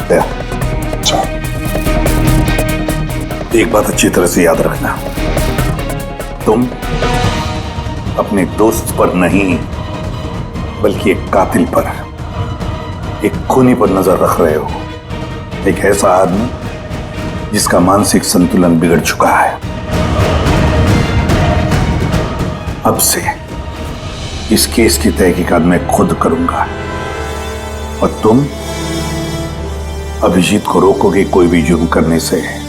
C: दया, एक बात अच्छी तरह से याद रखना, तुम अपने दोस्त पर नहीं, बल्कि एक कातिल पर, एक खूनी पर नजर रख रहे हो। एक ऐसा आदमी जिसका मानसिक संतुलन बिगड़ चुका है। अब से इस केस की तहकीकात मैं खुद करूंगा, और तुम अभिजीत को रोकोगे कोई भी जुर्म करने से।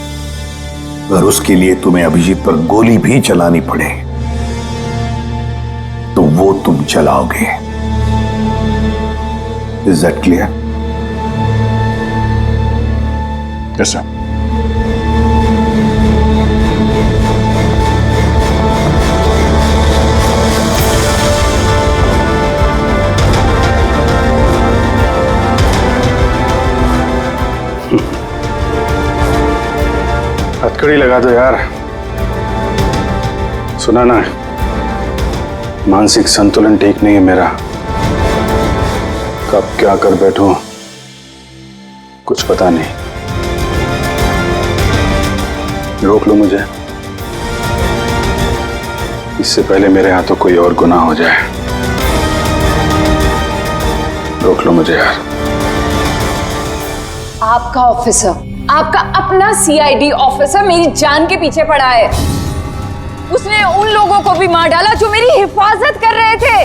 C: अगर उसके लिए तुम्हें अभिजीत पर गोली भी चलानी पड़े तो वो तुम चलाओगे। Is that clear?
D: Yes sir.
I: हथकड़ी लगा दो यार। सुना ना, मानसिक संतुलन ठीक नहीं है मेरा, कब क्या कर बैठूं कुछ पता नहीं। रोक लो मुझे, इससे पहले मेरे हाथों कोई और गुनाह हो जाए। रोक लो मुझे यार।
F: आपका ऑफिसर आपका अपना सीआईडी ऑफिसर मेरी जान के पीछे पड़ा है। उसने उन लोगों को भी मार डाला जो मेरी हिफाजत कर रहे थे,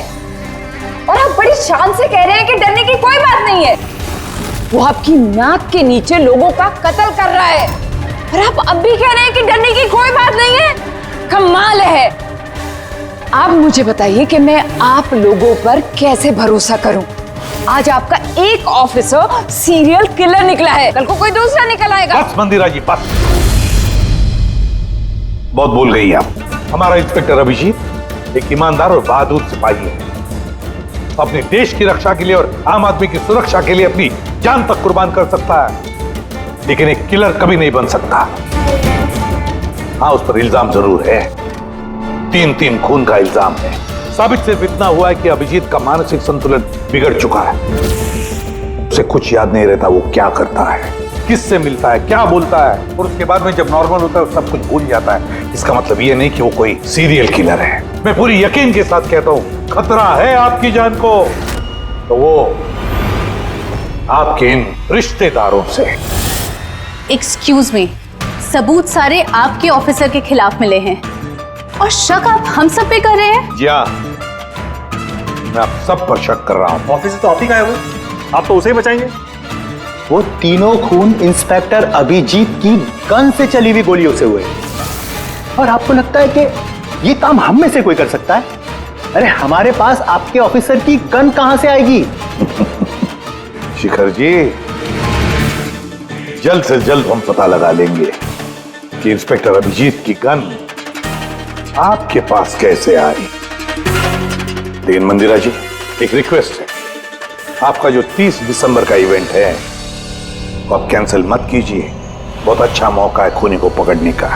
F: और आप बड़ी शान से कह रहे हैं कि डरने की कोई बात नहीं है। वो आपकी नाक के नीचे लोगों का कत्ल कर रहा है, और आप अब भी कह रहे हैं कि डरने की कोई बात नहीं है। कमाल है। आप मुझे बताइए कि मैं आप लोगों पर कैसे भरोसा करूं? आज आपका एक ऑफिसर सीरियल किलर निकला है, कल को कोई दूसरा निकल आएगा।
C: बस मंदिरा जी बस, बहुत बोल गई आप। हमारा इंस्पेक्टर अभिजीत एक ईमानदार और बहादुर सिपाही है। अपने देश की रक्षा के लिए और आम आदमी की सुरक्षा के लिए अपनी जान तक कुर्बान कर सकता है, लेकिन एक किलर कभी नहीं बन सकता। हाँ, उस पर इल्जाम जरूर है, 3 खून का इल्जाम है। साबित सिर्फ इतना हुआ है कि अभिजीत का मानसिक संतुलन बिगड़ चुका है। उसे कुछ याद नहीं रहता वो क्या करता है, किससे मिलता है, क्या बोलता है, और उसके बाद में जब नॉर्मल होता है सब कुछ भूल जाता है। इसका मतलब ये नहीं कि वो कोई सीरियल किलर है। मैं पूरी यकीन के साथ कहता हूं, खतरा है आपकी जान को तो वो आपके इन रिश्तेदारों से।
O: एक्सक्यूज मी, सबूत सारे आपके ऑफिसर के खिलाफ मिले हैं और शक आप हम सब पे कर रहे हैं?
C: जी हाँ, मैं आप सब पर शक कर रहा हूं।
M: ऑफिसर तो आप ही का है, वो आप तो उसे ही बचाएंगे।
K: वो तीनों खून इंस्पेक्टर अभिजीत की गन से चली हुई गोलियों से हुए, और आपको लगता है कि ये काम हम में से कोई कर सकता है? अरे हमारे पास आपके ऑफिसर की गन कहां से आएगी?
C: शिखर जी, जल्द से जल्द हम पता लगा लेंगे कि इंस्पेक्टर अभिजीत की गन आपके पास कैसे आई। लेकिन मंदिरा जी, एक रिक्वेस्ट है, आपका जो 30 दिसंबर का इवेंट है वो आप कैंसिल मत कीजिए। बहुत अच्छा मौका है खूनी को पकड़ने का,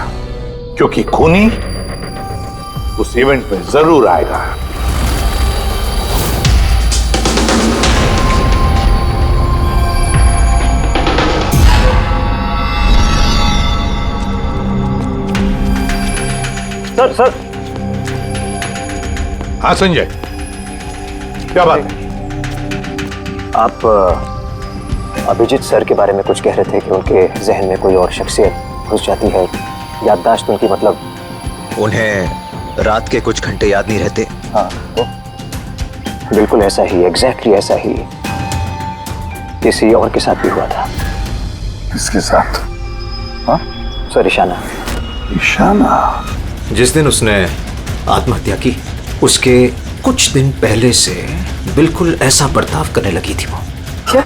C: क्योंकि खूनी उस इवेंट में जरूर आएगा।
M: सर
C: हाँ संजय, क्या बात है?
H: आप अभिजीत सर के बारे में कुछ कह रहे थे कि उनके जहन में कोई और शख्सियत घुस जाती है, याददाश्त उनकी, मतलब
K: उन्हें रात के कुछ घंटे याद नहीं रहते।
H: हाँ, तो बिल्कुल ऐसा ही, एग्जैक्टली ऐसा ही किसी और के साथ भी हुआ था।
C: किसके साथ? हाँ
H: सर, ईशाना।
C: ईशाना?
K: जिस दिन उसने आत्महत्या की उसके कुछ दिन पहले से बिल्कुल ऐसा बर्ताव करने लगी थी वो।
J: क्या?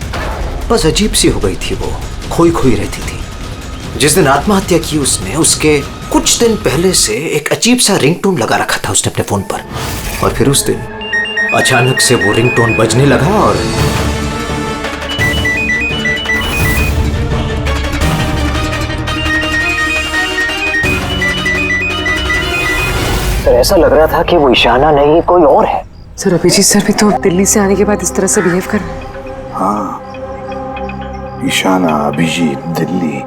K: बस अजीब सी हो गई थी वो, खोई खोई रहती थी। जिस दिन आत्महत्या की उसने, उसके कुछ दिन पहले से एक अजीब सा रिंगटोन लगा रखा था उसने अपने फोन पर, और फिर उस दिन अचानक से वो रिंगटोन बजने लगा और
H: सर ऐसा लग रहा था कि वो ईशाना नहीं कोई और है।
J: सर अभिजीत सर भी तो दिल्ली से आने के बाद इस तरह से बिहेव कर रहे हैं।
C: हाँ, ईशाना, अभिजीत, दिल्ली,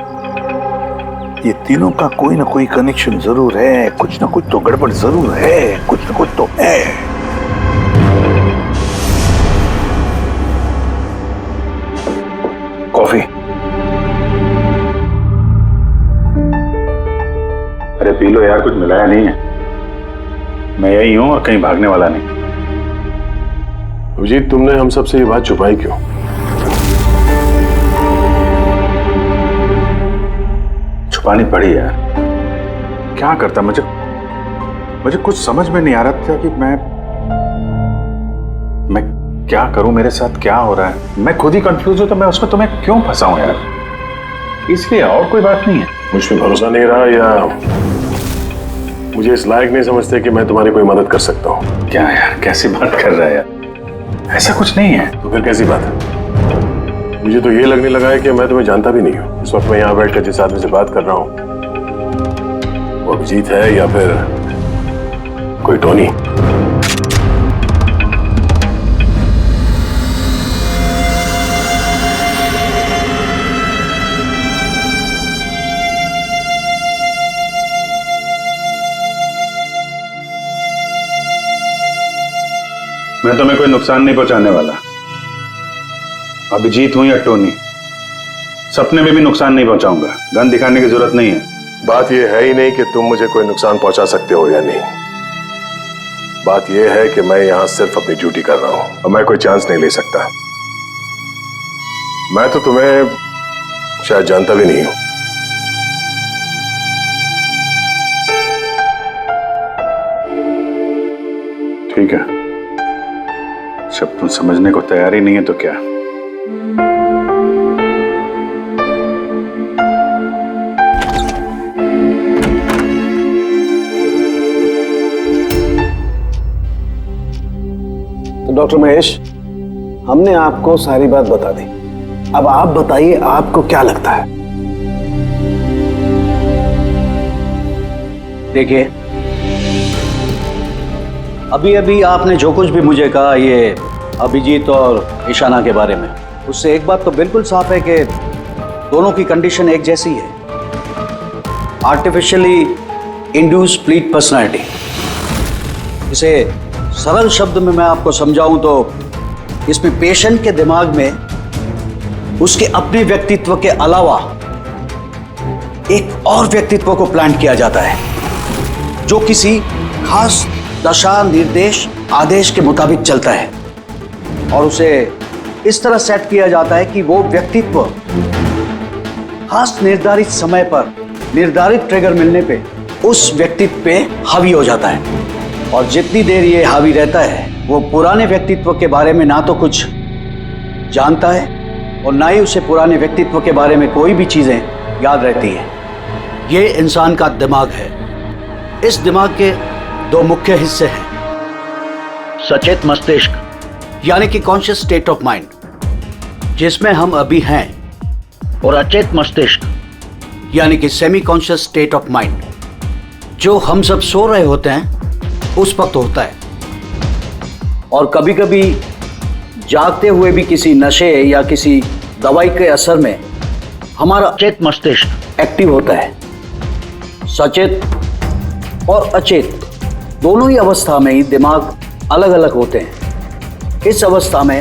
C: ये तीनों का कोई ना कोई कनेक्शन जरूर है। कुछ ना कुछ तो गड़बड़ जरूर है, कुछ ना कुछ तो है। कॉफी?
I: अरे पी लो यार, कुछ मिलाया नहीं है। मैं यही हूं और कहीं भागने वाला नहीं।
B: अभिजीत, तुमने हम सबसे ये बात छुपाई क्यों?
I: छुपानी पड़ी यार, क्या करता। मुझे कुछ समझ में नहीं आ रहा था कि मैं क्या करूं, मेरे साथ क्या हो रहा है। मैं खुद ही कंफ्यूज हूं, तो मैं उसमें तुम्हें क्यों फंसाऊं यार, इसलिए, और कोई बात नहीं है।
B: मुझ पे भरोसा नहीं रहा या मुझे इस लायक नहीं समझते कि मैं तुम्हारी कोई मदद कर सकता हूँ?
I: क्या यार, कैसी बात कर रहा है यार, ऐसा कुछ नहीं है।
B: तो फिर कैसी बात है? मुझे तो ये लगने लगा है कि मैं तुम्हें जानता भी नहीं हूँ। इस वक्त मैं यहाँ बैठकर जिस आदमी से बात कर रहा हूँ वो अभिजीत है या फिर कोई टोनी।
I: मैं तुम्हें कोई नुकसान नहीं पहुंचाने वाला। अभिजीत हूं या टोनी, सपने में भी नुकसान नहीं पहुंचाऊंगा। गन दिखाने की जरूरत नहीं है।
B: बात यह है ही नहीं कि तुम मुझे कोई नुकसान पहुंचा सकते हो या नहीं। बात यह है कि मैं यहां सिर्फ अपनी ड्यूटी कर रहा हूं और मैं कोई चांस नहीं ले सकता। मैं तो तुम्हें शायद जानता भी नहीं हूं।
I: ठीक है, जब तुम समझने को तैयार ही नहीं है तो क्या।
E: तो डॉक्टर महेश, हमने आपको सारी बात बता दी। अब आप बताइए, आपको क्या लगता है?
P: देखिए, अभी अभी आपने जो कुछ भी मुझे कहा ये अभिजीत और ईशाना के बारे में, उससे एक बात तो बिल्कुल साफ है कि दोनों की कंडीशन एक जैसी है। Artificially induce split personality. इसे सरल शब्द में मैं आपको समझाऊं तो इसमें पेशेंट के दिमाग में उसके अपने व्यक्तित्व के अलावा एक और व्यक्तित्व को प्लांट किया जाता है, जो किसी खास दशा, निर्देश, आदेश के मुताबिक चलता है, और उसे इस तरह सेट किया जाता है कि वो व्यक्तित्व खास निर्धारित समय पर निर्धारित ट्रिगर मिलने पे उस व्यक्तित्व पे हावी हो जाता है। और जितनी देर ये हावी रहता है, वो पुराने व्यक्तित्व के बारे में ना तो कुछ जानता है और ना ही उसे पुराने व्यक्तित्व के बारे में कोई भी चीजें याद रहती हैं। ये इंसान का दिमाग है। इस दिमाग के दो मुख्य हिस्से हैं, सचेत मस्तिष्क यानी कि कॉन्शियस स्टेट ऑफ माइंड, जिसमें हम अभी हैं, और अचेत मस्तिष्क यानी कि semi conscious state of mind, जो हम सब सो रहे होते हैं उस वक्त होता है। और कभी कभी जागते हुए भी किसी नशे या किसी दवाई के असर में हमारा अचेत मस्तिष्क एक्टिव होता है। सचेत और अचेत दोनों ही अवस्था में ही दिमाग अलग अलग होते हैं। इस अवस्था में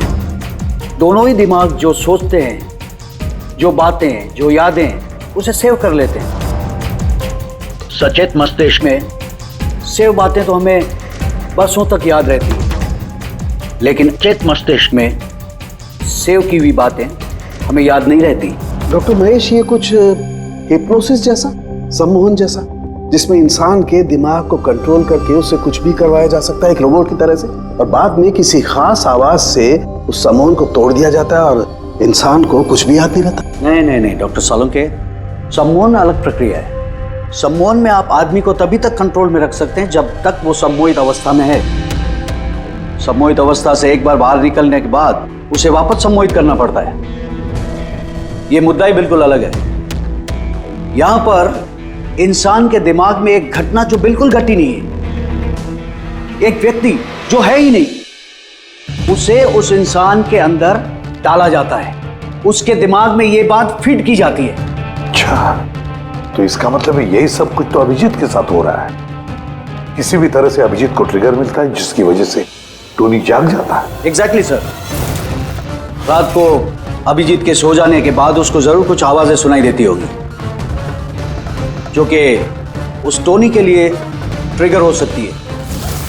P: दोनों ही दिमाग जो सोचते हैं, जो बातें, जो यादें, उसे सेव कर लेते हैं। सचेत मस्तिष्क में सेव बातें तो हमें बरसों तक याद रहती हैं, लेकिन अचेत मस्तिष्क में सेव की हुई बातें हमें याद नहीं रहती।
E: डॉक्टर महेश, ये कुछ हिप्नोसिस जैसा, सम्मोहन जैसा, जिसमें इंसान के दिमाग को कंट्रोल करके उससे कुछ भी करवाया जा सकता है एक रोबोट की तरह से, और बाद में किसी खास आवाज से उस सम्मोहन को तोड़ दिया जाता है और इंसान को कुछ भी याद नहीं रहता।
P: नहीं डॉक्टर सोलंकी, सम्मोहन अलग प्रक्रिया है। सम्मोहन में आप आदमी को तभी तक कंट्रोल में रख सकते हैं जब तक वो सम्मोहित अवस्था में है। सम्मोहित अवस्था से एक बार बाहर निकलने के बाद उसे वापस सम्मोहित करना पड़ता है। ये मुद्दा ही बिल्कुल अलग है। यहां पर इंसान के दिमाग में एक घटना जो बिल्कुल घटी नहीं है, एक व्यक्ति जो है ही नहीं, उसे उस इंसान के अंदर डाला जाता है। उसके दिमाग में ये बात फिट की जाती है।
C: अच्छा, तो इसका मतलब है यही सब कुछ तो अभिजीत के साथ हो रहा है। किसी भी तरह से अभिजीत को ट्रिगर मिलता है जिसकी वजह से टोनी जाग जाता है।
P: Exactly sir. रात को अभिजीत के सो जाने के बाद उसको जरूर कुछ आवाजें सुनाई देती होगी, जो कि उस टोनी के लिए ट्रिगर हो सकती है।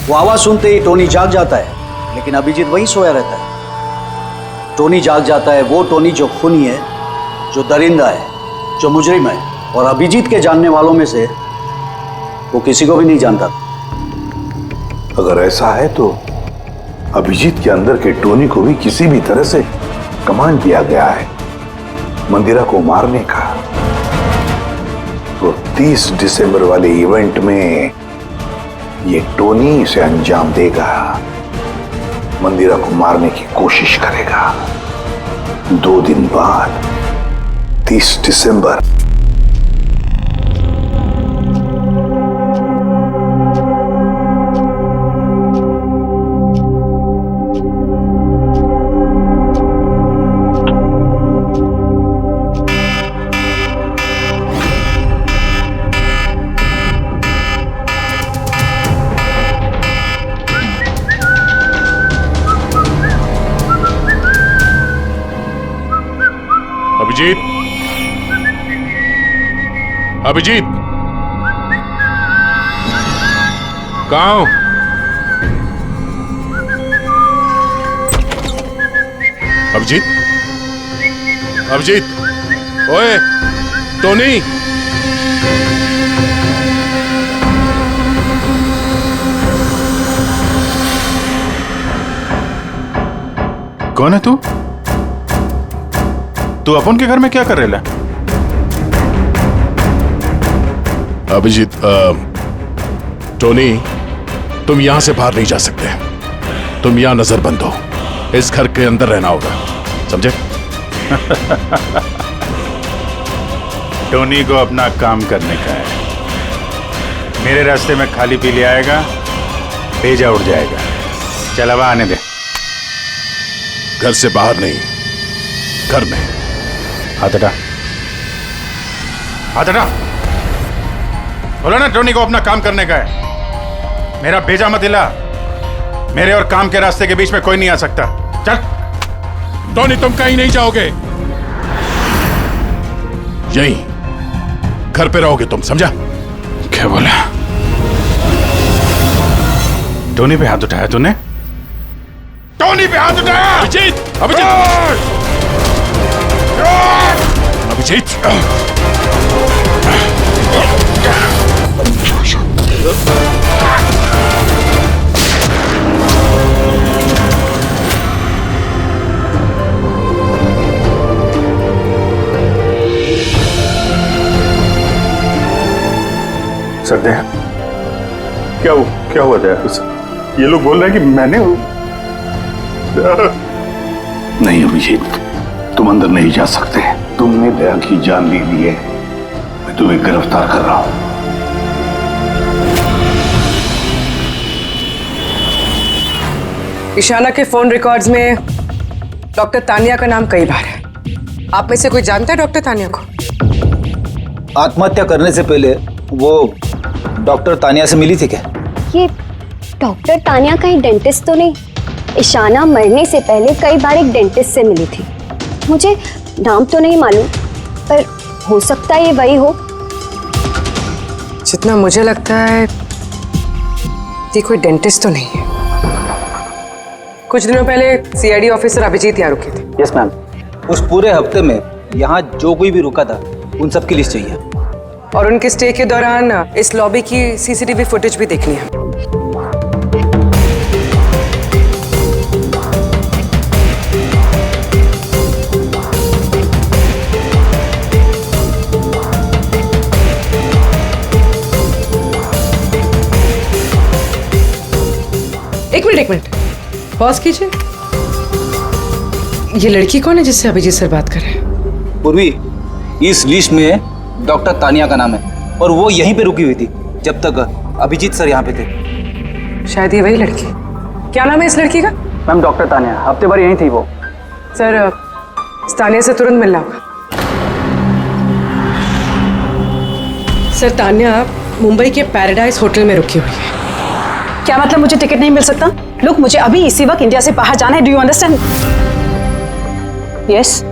P: वो आवाज सुनते ही टोनी जाग जाता है, लेकिन अभिजीत वहीं सोया रहता है। टोनी जाग जाता है वो टोनी जो खूनी है, जो दरिंदा है, जो मुजरिम है, और अभिजीत के जानने वालों में से वो किसी को भी नहीं जानता।
C: अगर ऐसा है तो अभिजीत के अंदर के टोनी को भी किसी भी तरह से कमांड दिया गया है मंदिरा को मारने का। तो 30 दिसंबर वाले इवेंट में ये टोनी इसे अंजाम देगा, मंदिरा को मारने की कोशिश करेगा। 2 दिन बाद 30 दिसंबर।
D: अभिजीत, अभिजीत, कहाँ हो? अभिजीत, अभिजीत, ओए, टोनी।
I: कौन है तू? तू अपन के घर में क्या कर रहे ला?
D: अभिजीत, टोनी, तुम यहां से बाहर नहीं जा सकते। तुम यहां नजरबंद हो। इस घर के अंदर रहना होगा, समझे?
I: टोनी को अपना काम करने का है। मेरे रास्ते में खाली पीली आएगा, भेजा उड़ जाएगा। चल अब आने दे।
D: घर से बाहर नहीं, घर में।
I: हाथ हटा, हाथ हटा। बोला ना टोनी को अपना काम करने का है। मेरा भेजा मत हिला। मेरे और काम के रास्ते के बीच में कोई नहीं आ सकता। चल।
D: टोनी, तुम कहीं नहीं जाओगे। यहीं घर पे रहोगे तुम, समझा?
I: क्या बोला? टोनी पे हाथ उठाया तूने? टोनी पे हाथ उठाया?
D: अभिजीत, अभिजीत, अभिजीत।
I: सरदे, क्या हुआ दया? ये लोग बोल रहे हैं कि मैंने नहीं अभिजीत, तुम अंदर नहीं जा सकते। तुमने दया की जान ले ली है। मैं तुम्हें गिरफ्तार कर रहा हूं।
J: ईशाना के फोन रिकॉर्ड्स में डॉक्टर तानिया का नाम कई बार है। आप में से कोई जानता है डॉक्टर तानिया को?
Q: आत्महत्या करने से पहले वो डॉक्टर तानिया से मिली थी क्या?
A: ये डॉक्टर तानिया कहीं डेंटिस्ट तो नहीं? ईशाना मरने से पहले कई बार एक डेंटिस्ट से मिली थी। मुझे नाम तो नहीं मालूम, पर हो सकता है ये वही हो।
J: जितना मुझे लगता है ये कोई डेंटिस्ट तो नहीं है। कुछ दिनों पहले सीआईडी ऑफिसर अभिजीत यहाँ रुके थे।
Q: Yes ma'am. उस पूरे हफ्ते में यहाँ जो कोई भी रुका था उन सब की लिस्ट चाहिए।
J: और उनके स्टे के दौरान इस लॉबी की सीसीटीवी फुटेज भी देखनी है। एक मिनट पॉज कीजिए। ये लड़की कौन है जिससे अभिजीत सर बात कर रहे हैं?
Q: पूर्वी, इस लिस्ट में डॉक्टर तानिया का नाम है और वो यहीं पे रुकी हुई थी जब तक अभिजीत सर यहाँ पे थे।
J: शायद ये वही लड़की। क्या नाम है इस लड़की का?
Q: मैम डॉक्टर तानिया, हफ्ते भर यहीं थी वो।
J: सर, इस तानिया से तुरंत मिलना होगा। सर, तानिया मुंबई के पैराडाइज होटल में रुकी हुई है।
L: क्या मतलब मुझे टिकट नहीं मिल सकता? लुक, मुझे अभी इसी वक्त इंडिया से बाहर जाना है। Do you understand? Yes.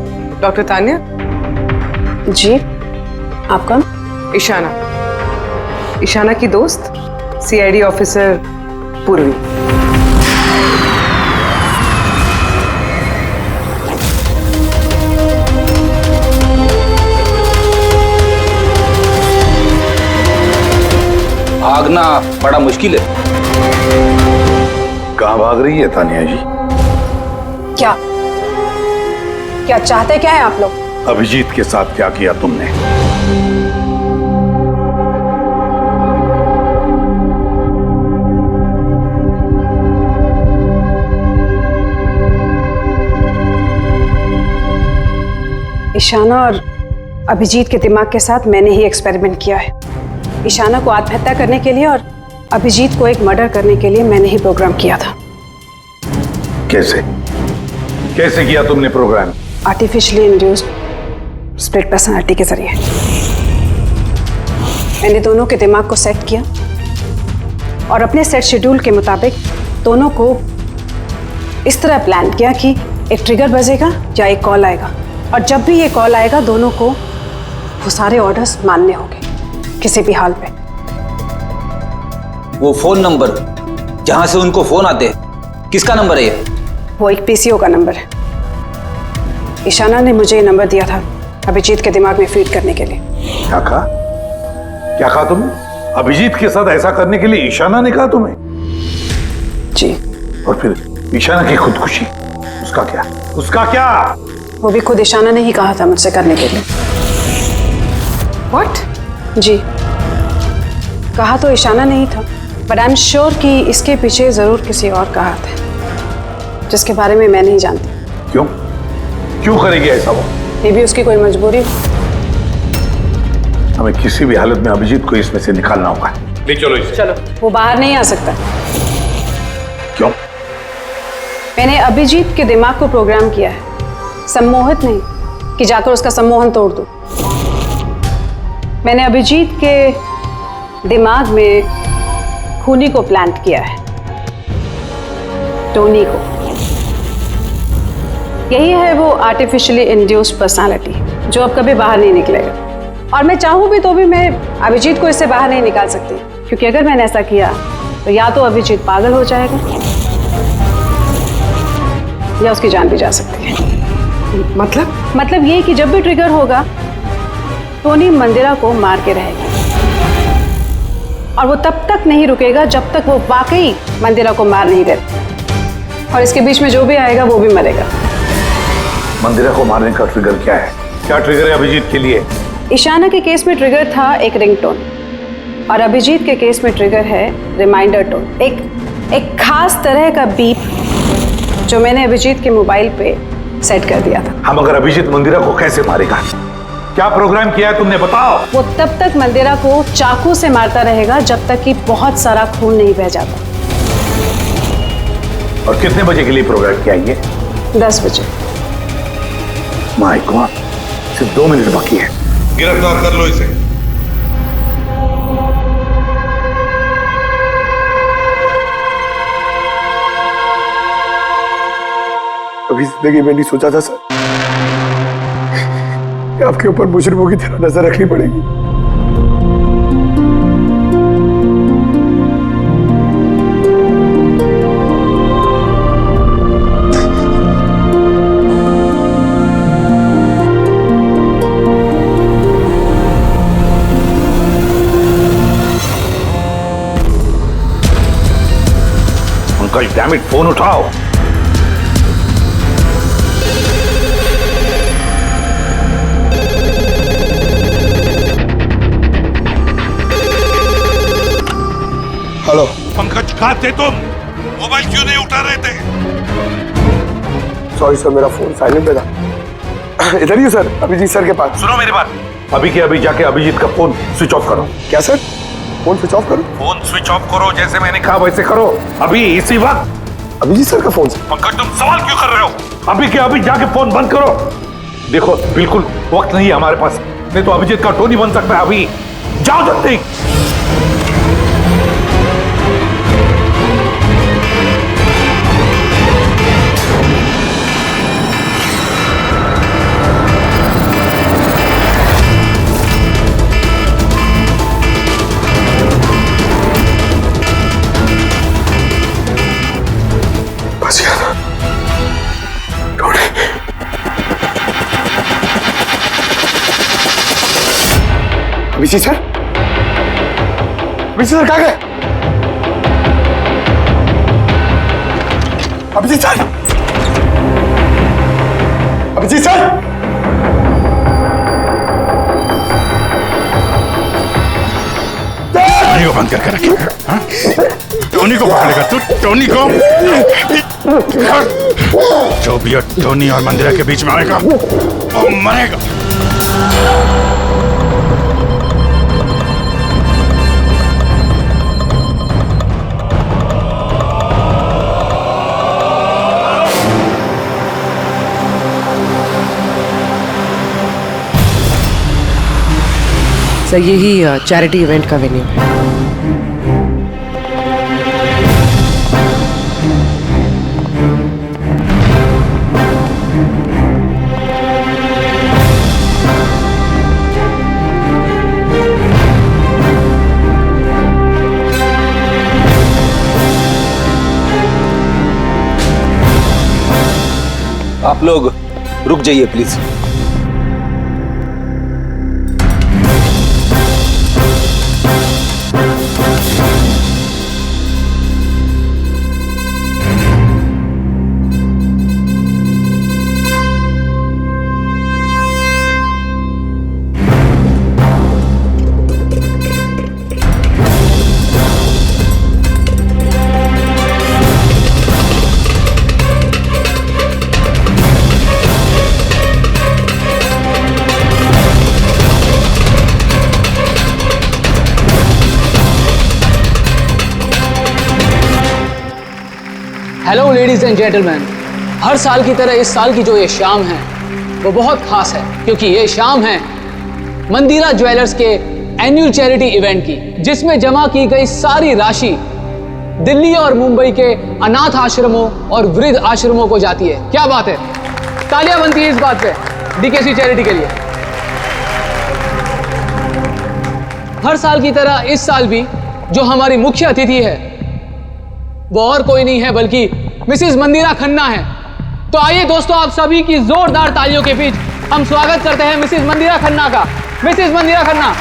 J: Doctor Tania?
L: जी, आप कौन?
J: ईशाना, ईशाना की दोस्त, सीआईडी ऑफिसर पूर्वी।
Q: भागना बड़ा मुश्किल है।
C: कहाँ भाग रही है तानिया जी?
L: क्या क्या चाहते क्या है आप लोग?
C: अभिजीत के साथ क्या किया तुमने?
L: ईशाना और अभिजीत के दिमाग के साथ मैंने ही एक्सपेरिमेंट किया है। ईशाना को आत्महत्या करने के लिए और अभिजीत को एक मर्डर करने के लिए मैंने ही प्रोग्राम किया था।
C: कैसे कैसे किया तुमने program?
L: Artificially induced split personality के जरिए मैंने दोनों के दिमाग को सेट किया और अपने सेट शेड्यूल के मुताबिक दोनों को इस तरह प्लान किया कि एक ट्रिगर बजेगा या एक कॉल आएगा, और जब भी ये कॉल आएगा दोनों को वो सारे ऑर्डर्स मानने होंगे। किसी भी हाल पे।
Q: वो फोन नंबर जहां से उनको फोन आते हैं, किसका नंबर है ये?
L: वो एक पीसीओ का नंबर है। ईशाना ने मुझे ये नंबर दिया था अभिजीत के दिमाग में फीड करने के लिए।
C: क्या कहा? क्या कहा तुमने? अभिजीत के साथ ऐसा करने के लिए ईशाना ने कहा तुम्हें?
L: जी।
C: और फिर ईशाना की खुदकुशी, उसका क्या? उसका क्या?
L: वो भी खुद ईशाना ने ही कहा था मुझसे करने के लिए।
J: What?
L: जी, कहा तो ईशाना ने ही था, बट आई एम श्योर कि इसके पीछे जरूर किसी और का हाथ है जिसके बारे में मैं नहीं जानती।
C: क्यों? क्यों करेगी ऐसा वो?
L: ये भी उसकी कोई मजबूरी हो।
C: हमें किसी भी हालत में अभिजीत को इसमें से निकालना होगा। ले चलो इसे।
L: चलो। वो बाहर नहीं आ सकता।
C: क्यों?
L: मैंने अभिजीत के दिमाग को प्रोग्राम किया है, सम्मोहित नहीं कि जाकर उसका सम्मोहन तोड़ दूं। मैंने अभिजीत के दिमाग में खूनी को प्लांट किया है, टोनी को। यही है वो आर्टिफिशियली इंड्यूस्ड पर्सनालिटी जो अब कभी बाहर नहीं निकलेगा। और मैं चाहूं भी तो भी मैं अभिजीत को इससे बाहर नहीं निकाल सकती, क्योंकि अगर मैंने ऐसा किया तो या तो अभिजीत पागल हो जाएगा या उसकी जान भी जा सकती है। मतलब ये कि जब भी ट्रिगर होगा टोनी मंदिरा को मार के रहेगा, और वो तब तक नहीं रुकेगा जब तक वो वाकई मंदिरा को मार नहीं देता। और इसके बीच में जो भी आएगा वो भी मरेगा।
C: मंदिरा को मारने का ट्रिगर क्या है? क्या ट्रिगर है अभिजीत के लिए?
L: ईशाना के केस में ट्रिगर था एक रिंगटोन, और अभिजीत के केस में ट्रिगर है रिमाइंडर टोन, एक खास तरह का बीप जो मैंने अभिजीत के मोबाइल पे सेट कर दिया था।
C: हम अगर अभिजीत मंदिरा को कैसे मारेगा? क्या प्रोग्राम किया है तुमने, बताओ।
L: वो तब तक मंदिरा को चाकू से मारता रहेगा जब तक कि बहुत सारा खून नहीं बह जाता।
C: और कितने बजे के लिए प्रोग्राम किया ये?
L: 10 बजे।
C: माय गॉड, सिर्फ 2 मिनट बाकी है। गिरफ्तार कर लो इसे।
R: कभी जिंदगी में नहीं सोचा था सर कि आपके ऊपर मुजरिमों की तरह नजर रखनी पड़ेगी।
C: अंकल डैम इट, फोन उठाओ।
R: हेलो
C: पंकज, कहाँ थे तुम? मोबाइल क्यों नहीं उठा रहे थे?
R: सॉरी सर, मेरा फोन साइलेंट पे था। इधर ही सर, अभिजीत सर के पास।
C: सुनो मेरी बात, अभी के अभी जाके अभिजीत का फोन स्विच ऑफ करो।
R: क्या सर? फोन स्विच ऑफ करो?
C: फोन स्विच ऑफ करो, जैसे मैंने कहा वैसे करो, अभी इसी वक्त।
R: अभिजीत सर का फोन?
C: पंकज तुम सवाल क्यों कर रहे हो? अभी के अभी जाके फोन बंद करो। देखो बिल्कुल वक्त नहीं है हमारे पास, नहीं तो अभिजीत का टोनी बन सकता है। अभी जाओ जल्दी।
R: अभिजीत सर? अभिजीत सर कहाँ गए? Abhijeet sir? Abhijeet sir?
D: Tony को बंद करके रखे। हाँ? टोनी को पकड़ेगा तू? टोनी को? जो भी टोनी और मंदिरा के बीच में आएगा वो मरेगा।
J: सर यही चैरिटी इवेंट का वेन्यू है।
Q: आप लोग रुक जाइए please.
S: Hello ladies and gentleman, हर साल की तरह इस साल की जो ये शाम है वो बहुत खास है, क्योंकि ये शाम है मंदिरा ज्वेलर्स के एनुअल चैरिटी इवेंट की, जिसमें जमा की गई सारी राशि दिल्ली और मुंबई के अनाथ आश्रमों और वृद्ध आश्रमों को जाती है। क्या बात है, तालियां बनती है इस बात पे डीकेसी चैरिटी के लिए। हर साल की तरह इस साल भी जो हमारी मुख्य अतिथि है वो और कोई नहीं है बल्कि मिसेस मंदिरा खन्ना है। तो आइए दोस्तों, आप सभी की जोरदार तालियों के बीच हम स्वागत करते हैं मिसेस मंदिरा खन्ना का। Mrs Mandira Khanna.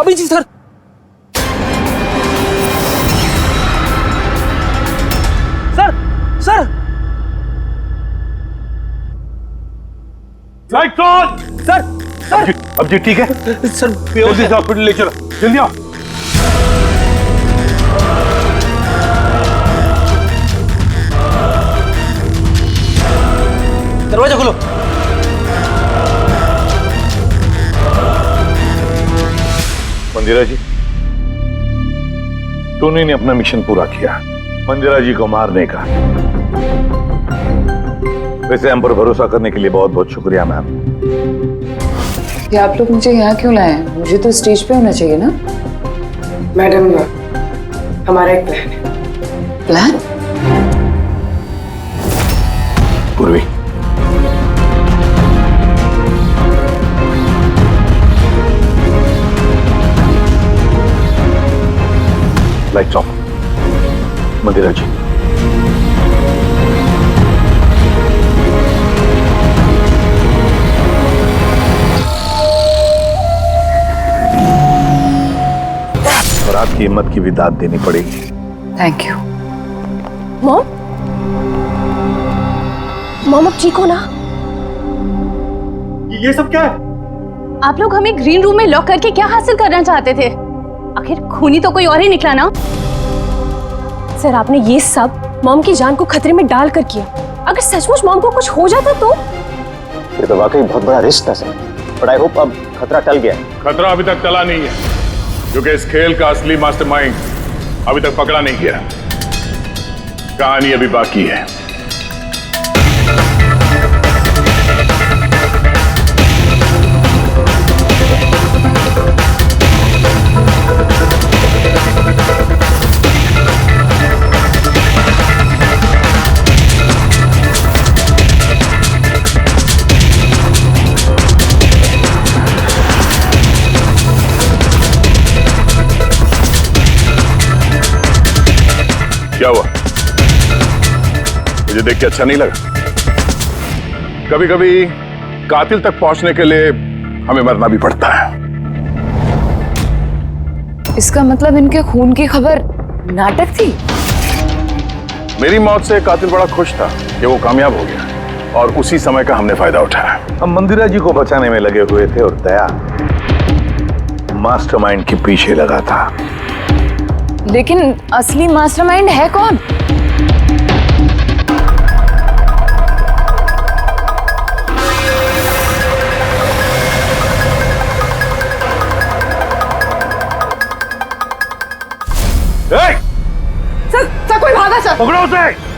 Q: Abhijeet sir, sir sir
C: light on.
Q: Sir sir
C: Abhijeet ठीक है
Q: सर?
C: जल्दी से हॉस्पिटल ले चलो, जल्दी आओ।
Q: दरवाजा खोलो।
C: मंदिरा जी, टोनी ने अपना मिशन पूरा किया, मंदिरा जी को मारने का। वैसे हम पर भरोसा करने के लिए बहुत बहुत शुक्रिया मैम।
F: ये आप लोग मुझे यहाँ क्यों लाए हैं? मुझे तो स्टेज पे होना चाहिए ना।
J: मैडम, हमारा एक प्लान है।
F: प्लान?
C: पूर्वी, लाइट्स ऑफ। मंदिरा जी, और आपकी हिम्मत की भी दाद देनी पड़ेगी।
F: Thank you.
A: मॉम, मॉम अब ठीक हो ना?
I: ये सब क्या है?
O: आप लोग हमें ग्रीन रूम में लॉक करके क्या हासिल करना चाहते थे? आखिर खूनी तो कोई और ही निकला ना।
A: सर आपने ये सब मॉम की जान को खतरे में डाल कर किया। अगर सचमुच मॉम को कुछ हो जाता तो?
H: ये तो वाकई बहुत बड़ा रिस्क था सर, बट आई होप अब खतरा टल गया।
D: खतरा अभी तक टला नहीं है, क्योंकि इस खेल का असली मास्टरमाइंड अभी तक पकड़ा नहीं गया। कहानी अभी बाकी है। क्या हुआ? मुझे देख के अच्छा नहीं लगा? कभी कभी कातिल तक पहुंचने के लिए हमें मरना भी पड़ता है।
F: इसका मतलब इनके खून की खबर नाटक थी?
D: मेरी मौत से कातिल बड़ा खुश था कि वो कामयाब हो गया, और उसी समय का हमने फायदा उठाया।
C: हम मंदिरा जी को बचाने में लगे हुए थे और दया मास्टरमाइंड के पीछे लगा था।
F: लेकिन असली मास्टरमाइंड है कौन?
J: सर कोई भागा सर।
C: पकड़ो उसे।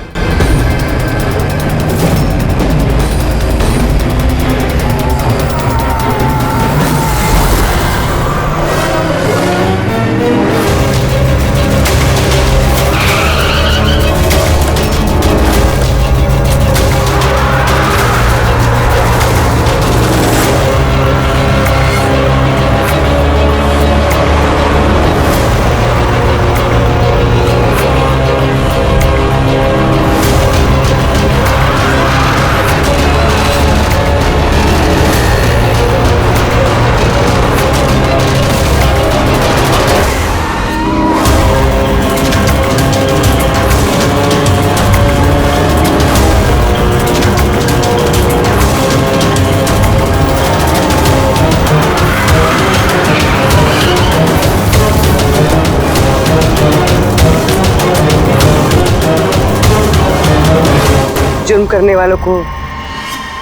J: जुर्म करने वालों को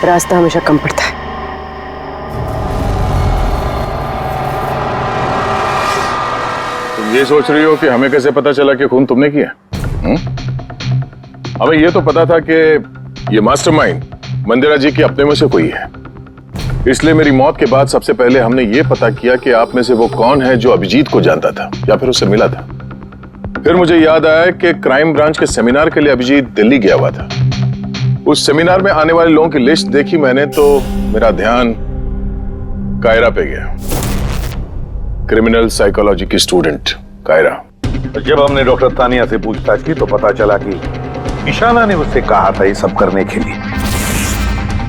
J: रास्ता हमेशा कम पड़ता है।
D: तुम ये सोच रही हो कि हमें कैसे पता चला कि खून तुमने किया? हमें ये तो पता था कि ये मास्टरमाइंड मंदिरा जी के अपने में से कोई है, इसलिए मेरी मौत के बाद सबसे पहले हमने ये पता किया कि आप में से वो कौन है जो अभिजीत को जानता था या फिर उससे मिला था। फिर मुझे याद आया कि क्राइम ब्रांच के सेमिनार के लिए अभिजीत दिल्ली गया हुआ था। उस सेमिनार में आने वाले लोगों की लिस्ट देखी मैंने तो मेरा ध्यान कायरा पे गया। क्रिमिनल साइकोलॉजी की स्टूडेंट कायरा।
C: जब हमने डॉक्टर तानिया से पूछताछ की तो पता चला कि ईशाना ने उससे कहा था ये सब करने के लिए।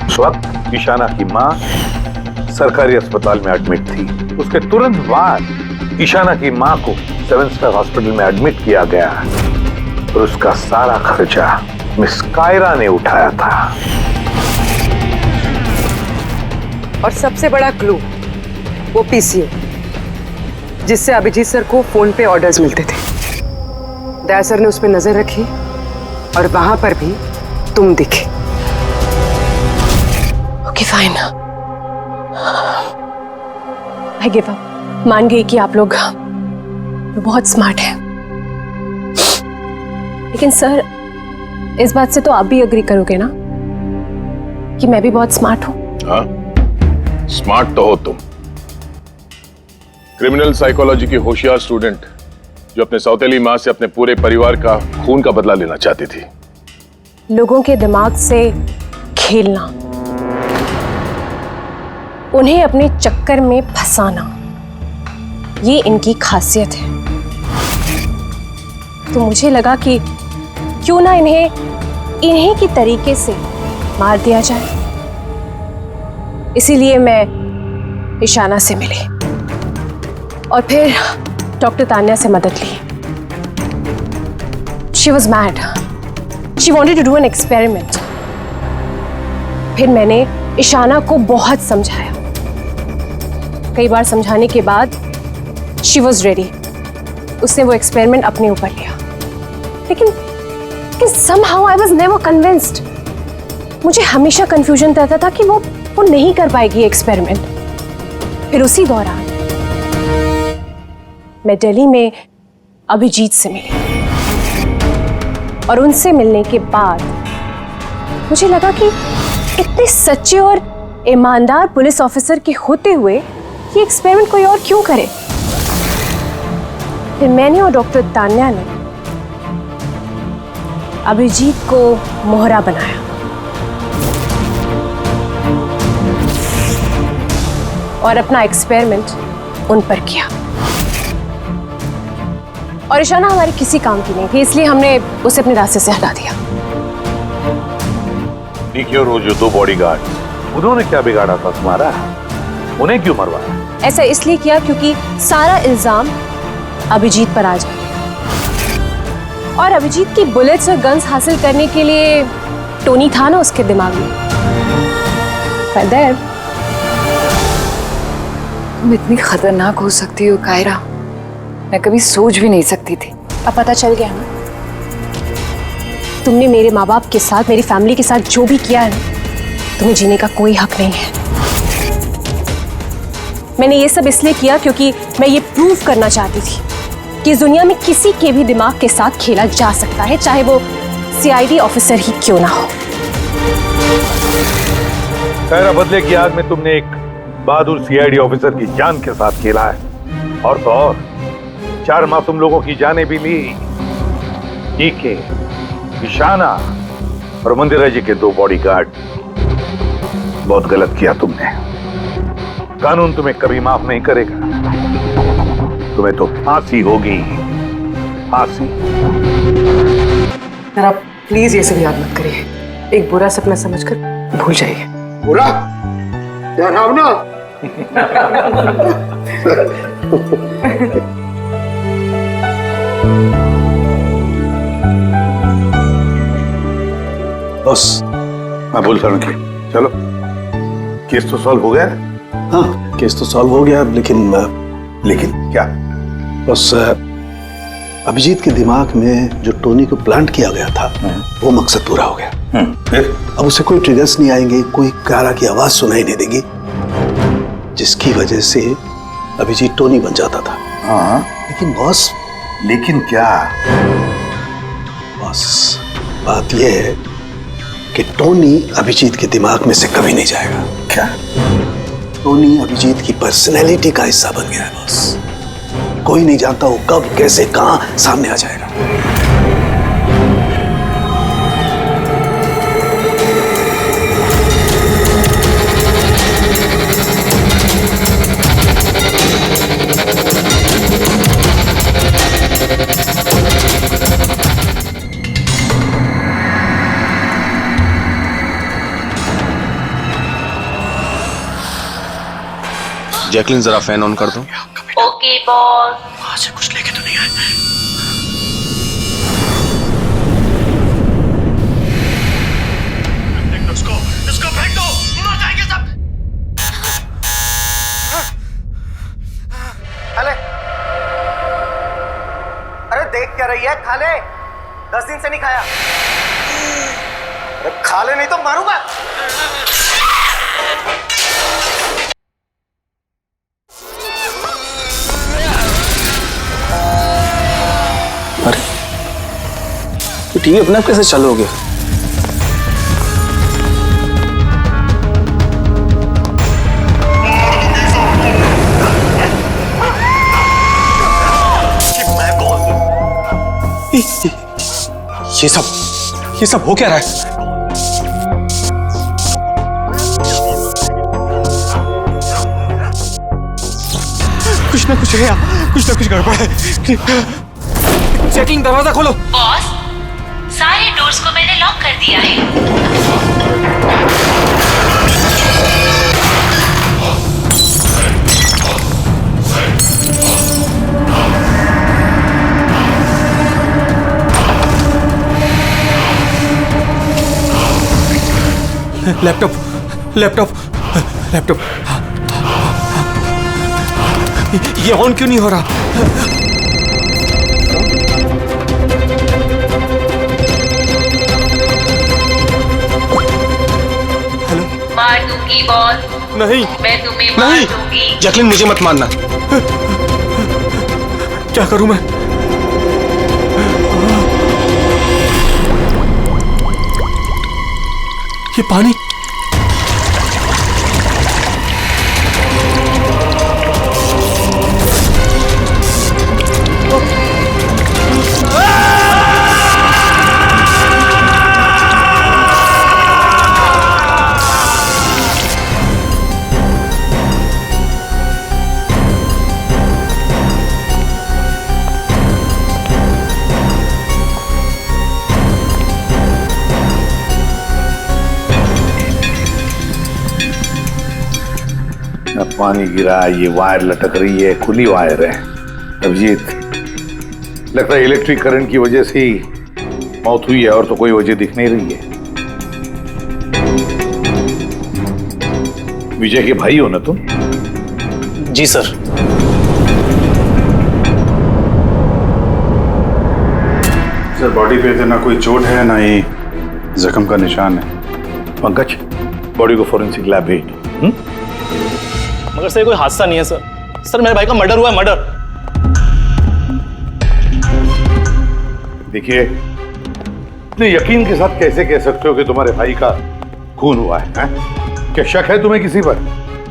C: उस वक्त ईशाना की माँ सरकारी अस्पताल में एडमिट थी। उसके तुरंत बाद ईशाना की माँ को 7 स्टार हॉस्पिटल में एडमिट किया गया और उसका सारा खर्चा मिस कायरा ने उठाया था।
J: और सबसे बड़ा क्लू वो पीसीओ, जिससे अभिजीत सर को फोन पे ऑर्डर्स मिलते थे। दया सर ने उस पर नजर रखी और वहां पर भी तुम दिखे।
A: Okay fine, I give up. मान गई कि आप लोग बहुत स्मार्ट हैं, लेकिन सर इस बात से तो आप भी एग्री करोगे ना कि मैं भी बहुत स्मार्ट हूं?
D: हाँ, स्मार्ट तो हो तुम। क्रिमिनल साइकोलॉजी की होशियार स्टूडेंट जो अपने सौतेली मां से अपने पूरे परिवार का खून का बदला लेना चाहती थी।
A: लोगों के दिमाग से खेलना, उन्हें अपने चक्कर में फंसाना, ये इनकी खासियत है। तो मुझे लगा कि क्यों ना इन्हीं की तरीके से मार दिया जाए। इसीलिए मैं ईशाना से मिली और फिर डॉक्टर तान्या से मदद ली। She was mad. She wanted to do an experiment. फिर मैंने ईशाना को बहुत समझाया कई बार समझाने के बाद शी वॉज रेडी। उसने वो एक्सपेरिमेंट अपने ऊपर लिया, लेकिन somehow I was never convinced। मुझे हमेशा कंफ्यूजन रहता था कि वो नहीं कर पाएगी एक्सपेरिमेंट। फिर उसी दौरान मैं दिल्ली में अभिजीत से मिली, और उनसे मिलने के बाद मुझे लगा कि इतने सच्चे और ईमानदार पुलिस ऑफिसर के होते हुए ये एक्सपेरिमेंट कोई और क्यों करे। फिर मैंने और डॉक्टर तान्या ने अभिजीत को मोहरा बनाया और अपना एक्सपेरिमेंट उन पर किया। और ईशाना हमारे किसी काम की नहीं थी, इसलिए हमने उसे अपने रास्ते से हटा दिया।
C: देखिए, और वो जो 2 बॉडीगार्ड, उन्होंने क्या बिगाड़ा था तुम्हारा? उन्हें क्यों मरवाया?
A: ऐसा इसलिए किया क्योंकि सारा इल्जाम अभिजीत पर आ जाए, और अभिजीत की बुलेट्स और गन्स हासिल करने के लिए टोनी था ना उसके दिमाग में।
F: तुम इतनी खतरनाक हो सकती हो कायरा, मैं कभी सोच भी नहीं सकती थी।
A: अब पता चल गया ना, तुमने मेरे माँ बाप के साथ, मेरी फैमिली के साथ जो भी किया है, तुम्हें जीने का कोई हक नहीं है। मैंने ये सब इसलिए किया क्योंकि मैं ये प्रूव करना चाहती थी कि इस दुनिया में किसी के भी दिमाग के साथ खेला जा सकता है, चाहे वो सीआईडी ऑफिसर ही क्यों ना हो।
C: कायरा, बदले की आग में तुमने एक बहादुर सीआईडी ऑफिसर की जान के साथ खेला है, और तो और 4 मासूम लोगों की जानें भी ली। डीके, ईशाना और मंदिरा जी के 2 बॉडीगार्ड। बहुत गलत किया तुमने। कानून तुम्हें कभी माफ नहीं करेगा। तुम्हें तो फांसी होगी, फांसी।
J: जरा प्लीज ये सब याद मत करिए, एक बुरा सपना समझकर भूल जाइए।
E: बुरा? डरावना?
C: बस, मैं बोलता हूँ कि चलो, केस तो सॉल्व हो गया।
E: हाँ, केस तो सॉल्व हो गया, लेकिन
C: क्या?
E: बस अभिजीत के दिमाग में जो टोनी को प्लांट किया गया था, वो मकसद पूरा हो गया।
C: फिर
E: अब उसे कोई ट्रिगर्स नहीं आएंगे, कोई कारा की आवाज सुनाई नहीं देगी, जिसकी वजह से अभिजीत टोनी बन जाता था।
C: हाँ,
E: लेकिन बॉस,
C: लेकिन क्या?
E: बॉस, बात यह है कि टोनी अभिजीत के दिमाग में से कभी नहीं जाएगा।
C: क्या?
E: टोनी अभिजीत की पर्सनैलिटी का हिस्सा बन गया है बॉस। कोई नहीं जानता वो कब, कैसे, कहां सामने आ जाएगा।
G: जैकलिन, जरा फैन ऑन कर दो।
T: Okay boss.
E: वहां से कुछ लेके तो नहीं आए?
T: इसको फेंक दो, मर जाएंगे सब।
M: खाले, अरे देख क्या रही है? खाले, 10 दिन से नहीं खाया। अरे खा ले, नहीं तो मारूंगा।
E: अरे तो टीवी अपने आप कैसे चालू हो गया?
Q: ये सब हो क्या रहा है? कुछ ना कुछ है यहाँ, कुछ ना कुछ गड़बड़ है। चेकिंग, दरवाजा खोलो।
T: बॉस, सारे डोर्स को मैंने लॉक कर दिया है।
Q: Laptop, laptop, laptop.
U: ये ऑन क्यों नहीं हो रहा?
T: मार दूंगी बॉस।
U: नहीं,
T: मैं तुम्हें मार दूंगी।
U: जैकलिन मुझे मत मारना। क्या करूं मैं? ये पानी
C: पानी गिरा, ये वायर लटक रही है, खुली वायर है। अभिजीत, लगता है इलेक्ट्रिक करंट की वजह से ही मौत हुई है, और तो कोई वजह दिख नहीं रही है। विजय के भाई हो ना तुम?
U: जी सर।
I: सर बॉडी पे तो ना कोई चोट है ना ही जख्म का निशान है।
C: पंकज, बॉडी को फोरेंसिक लैब भेज दो।
U: मगर सर कोई हादसा नहीं है सर। सर मेरे भाई का मर्डर हुआ है, मर्डर।
C: देखिए, इतने यकीन के साथ कैसे कह सकते हो कि तुम्हारे भाई का खून हुआ है? क्या शक है तुम्हें किसी पर?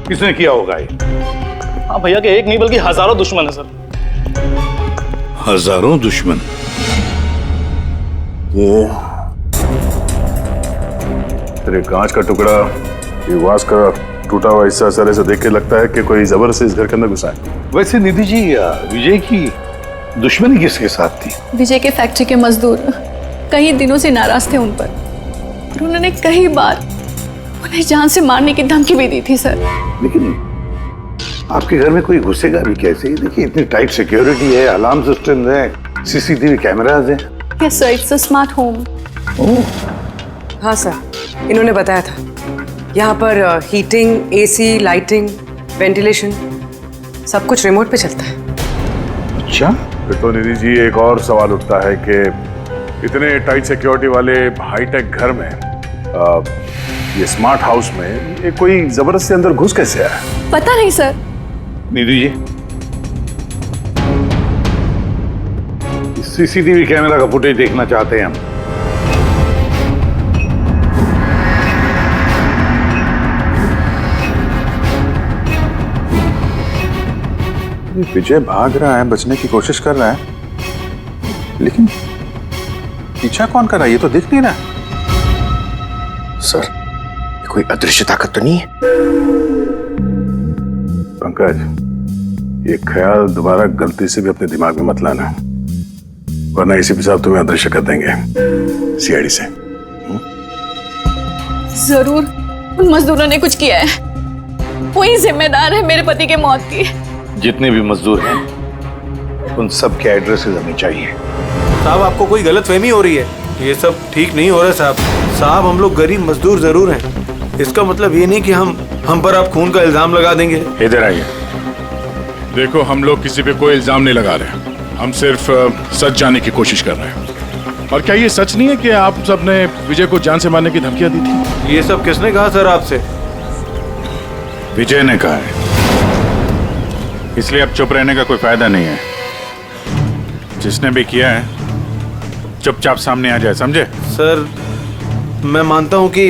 C: किसने किया होगा ये?
U: हाँ भैया के एक नहीं बल्कि हजारों दुश्मन है सर।
C: हजारों दुश्मन?
B: ये तेरे कांच का टुकड़ा, ये वास का टूटा हुआ हिस्सा सर ऐसे देख के लगता है कि कोई जबरदस्ती इस घर के अंदर घुसा है।
C: वैसे निधि जी, विजय की दुश्मनी किसके साथ थी?
V: विजय के फैक्ट्री के मजदूर कई दिनों से नाराज थे उन पर, और उन्होंने कई बार उन्हें जान से मारने की धमकी भी दी थी सर।
C: लेकिन आपके घर में कोई घुसेगा भी कैसे? देखिए, इतनी टाइट सिक्योरिटी है, अलार्म सिस्टम है, सीसीटीवी कैमराज हैं।
V: Yes sir, it's a smart home.
J: हाँ सर, इन्होंने बताया था यहाँ पर हीटिंग, एसी, लाइटिंग, वेंटिलेशन सब कुछ रिमोट पे चलता है।
C: अच्छा,
B: फिर तो निधि जी एक और सवाल उठता है कि इतने टाइट सिक्योरिटी वाले हाईटेक घर में, ये स्मार्ट हाउस में, ये कोई जबरदस्ती अंदर घुस कैसे आया?
V: पता नहीं sir.
C: Nidhi ji, CCTV camera का फुटेज देखना चाहते हैं हम।
I: विजय भाग रहा है, बचने की कोशिश कर रहा है, लेकिन पीछा कौन कर रहा है? ये तो दिख नहीं रहा।
E: सर, ये कोई अदृश्य ताकत तो नहीं है?
B: पंकज, ये ख्याल दोबारा गलती से भी अपने दिमाग में मत लाना, वरना इसी पे साहब तुम्हें अदृश्य कर देंगे सीआईडी से।
V: जरूर उन मजदूरों ने कुछ किया है, वही जिम्मेदार है मेरे पति के मौत की।
C: जितने भी मजदूर हैं, उन सब के एड्रेसेस हमें चाहिए।
M: साहब, आपको कोई गलतफहमी हो रही है, ये सब ठीक नहीं हो रहा साहब। साहब, हम लोग गरीब मजदूर जरूर हैं, इसका मतलब ये नहीं कि हम पर आप खून का इल्जाम लगा देंगे।
I: इधर आइए।
D: देखो, हम लोग किसी पे कोई इल्जाम नहीं लगा रहे, हम सिर्फ सच जानने की कोशिश कर रहे हैं। और क्या ये सच नहीं है कि आप सबने विजय को जान से मारने की धमकियां दी थी?
M: ये सब किसने कहा सर आपसे?
I: विजय ने कहा है, इसलिए अब चुप रहने का कोई फायदा नहीं है। जिसने भी किया है चुपचाप सामने आ जाए, समझे?
M: सर, मैं मानता हूँ कि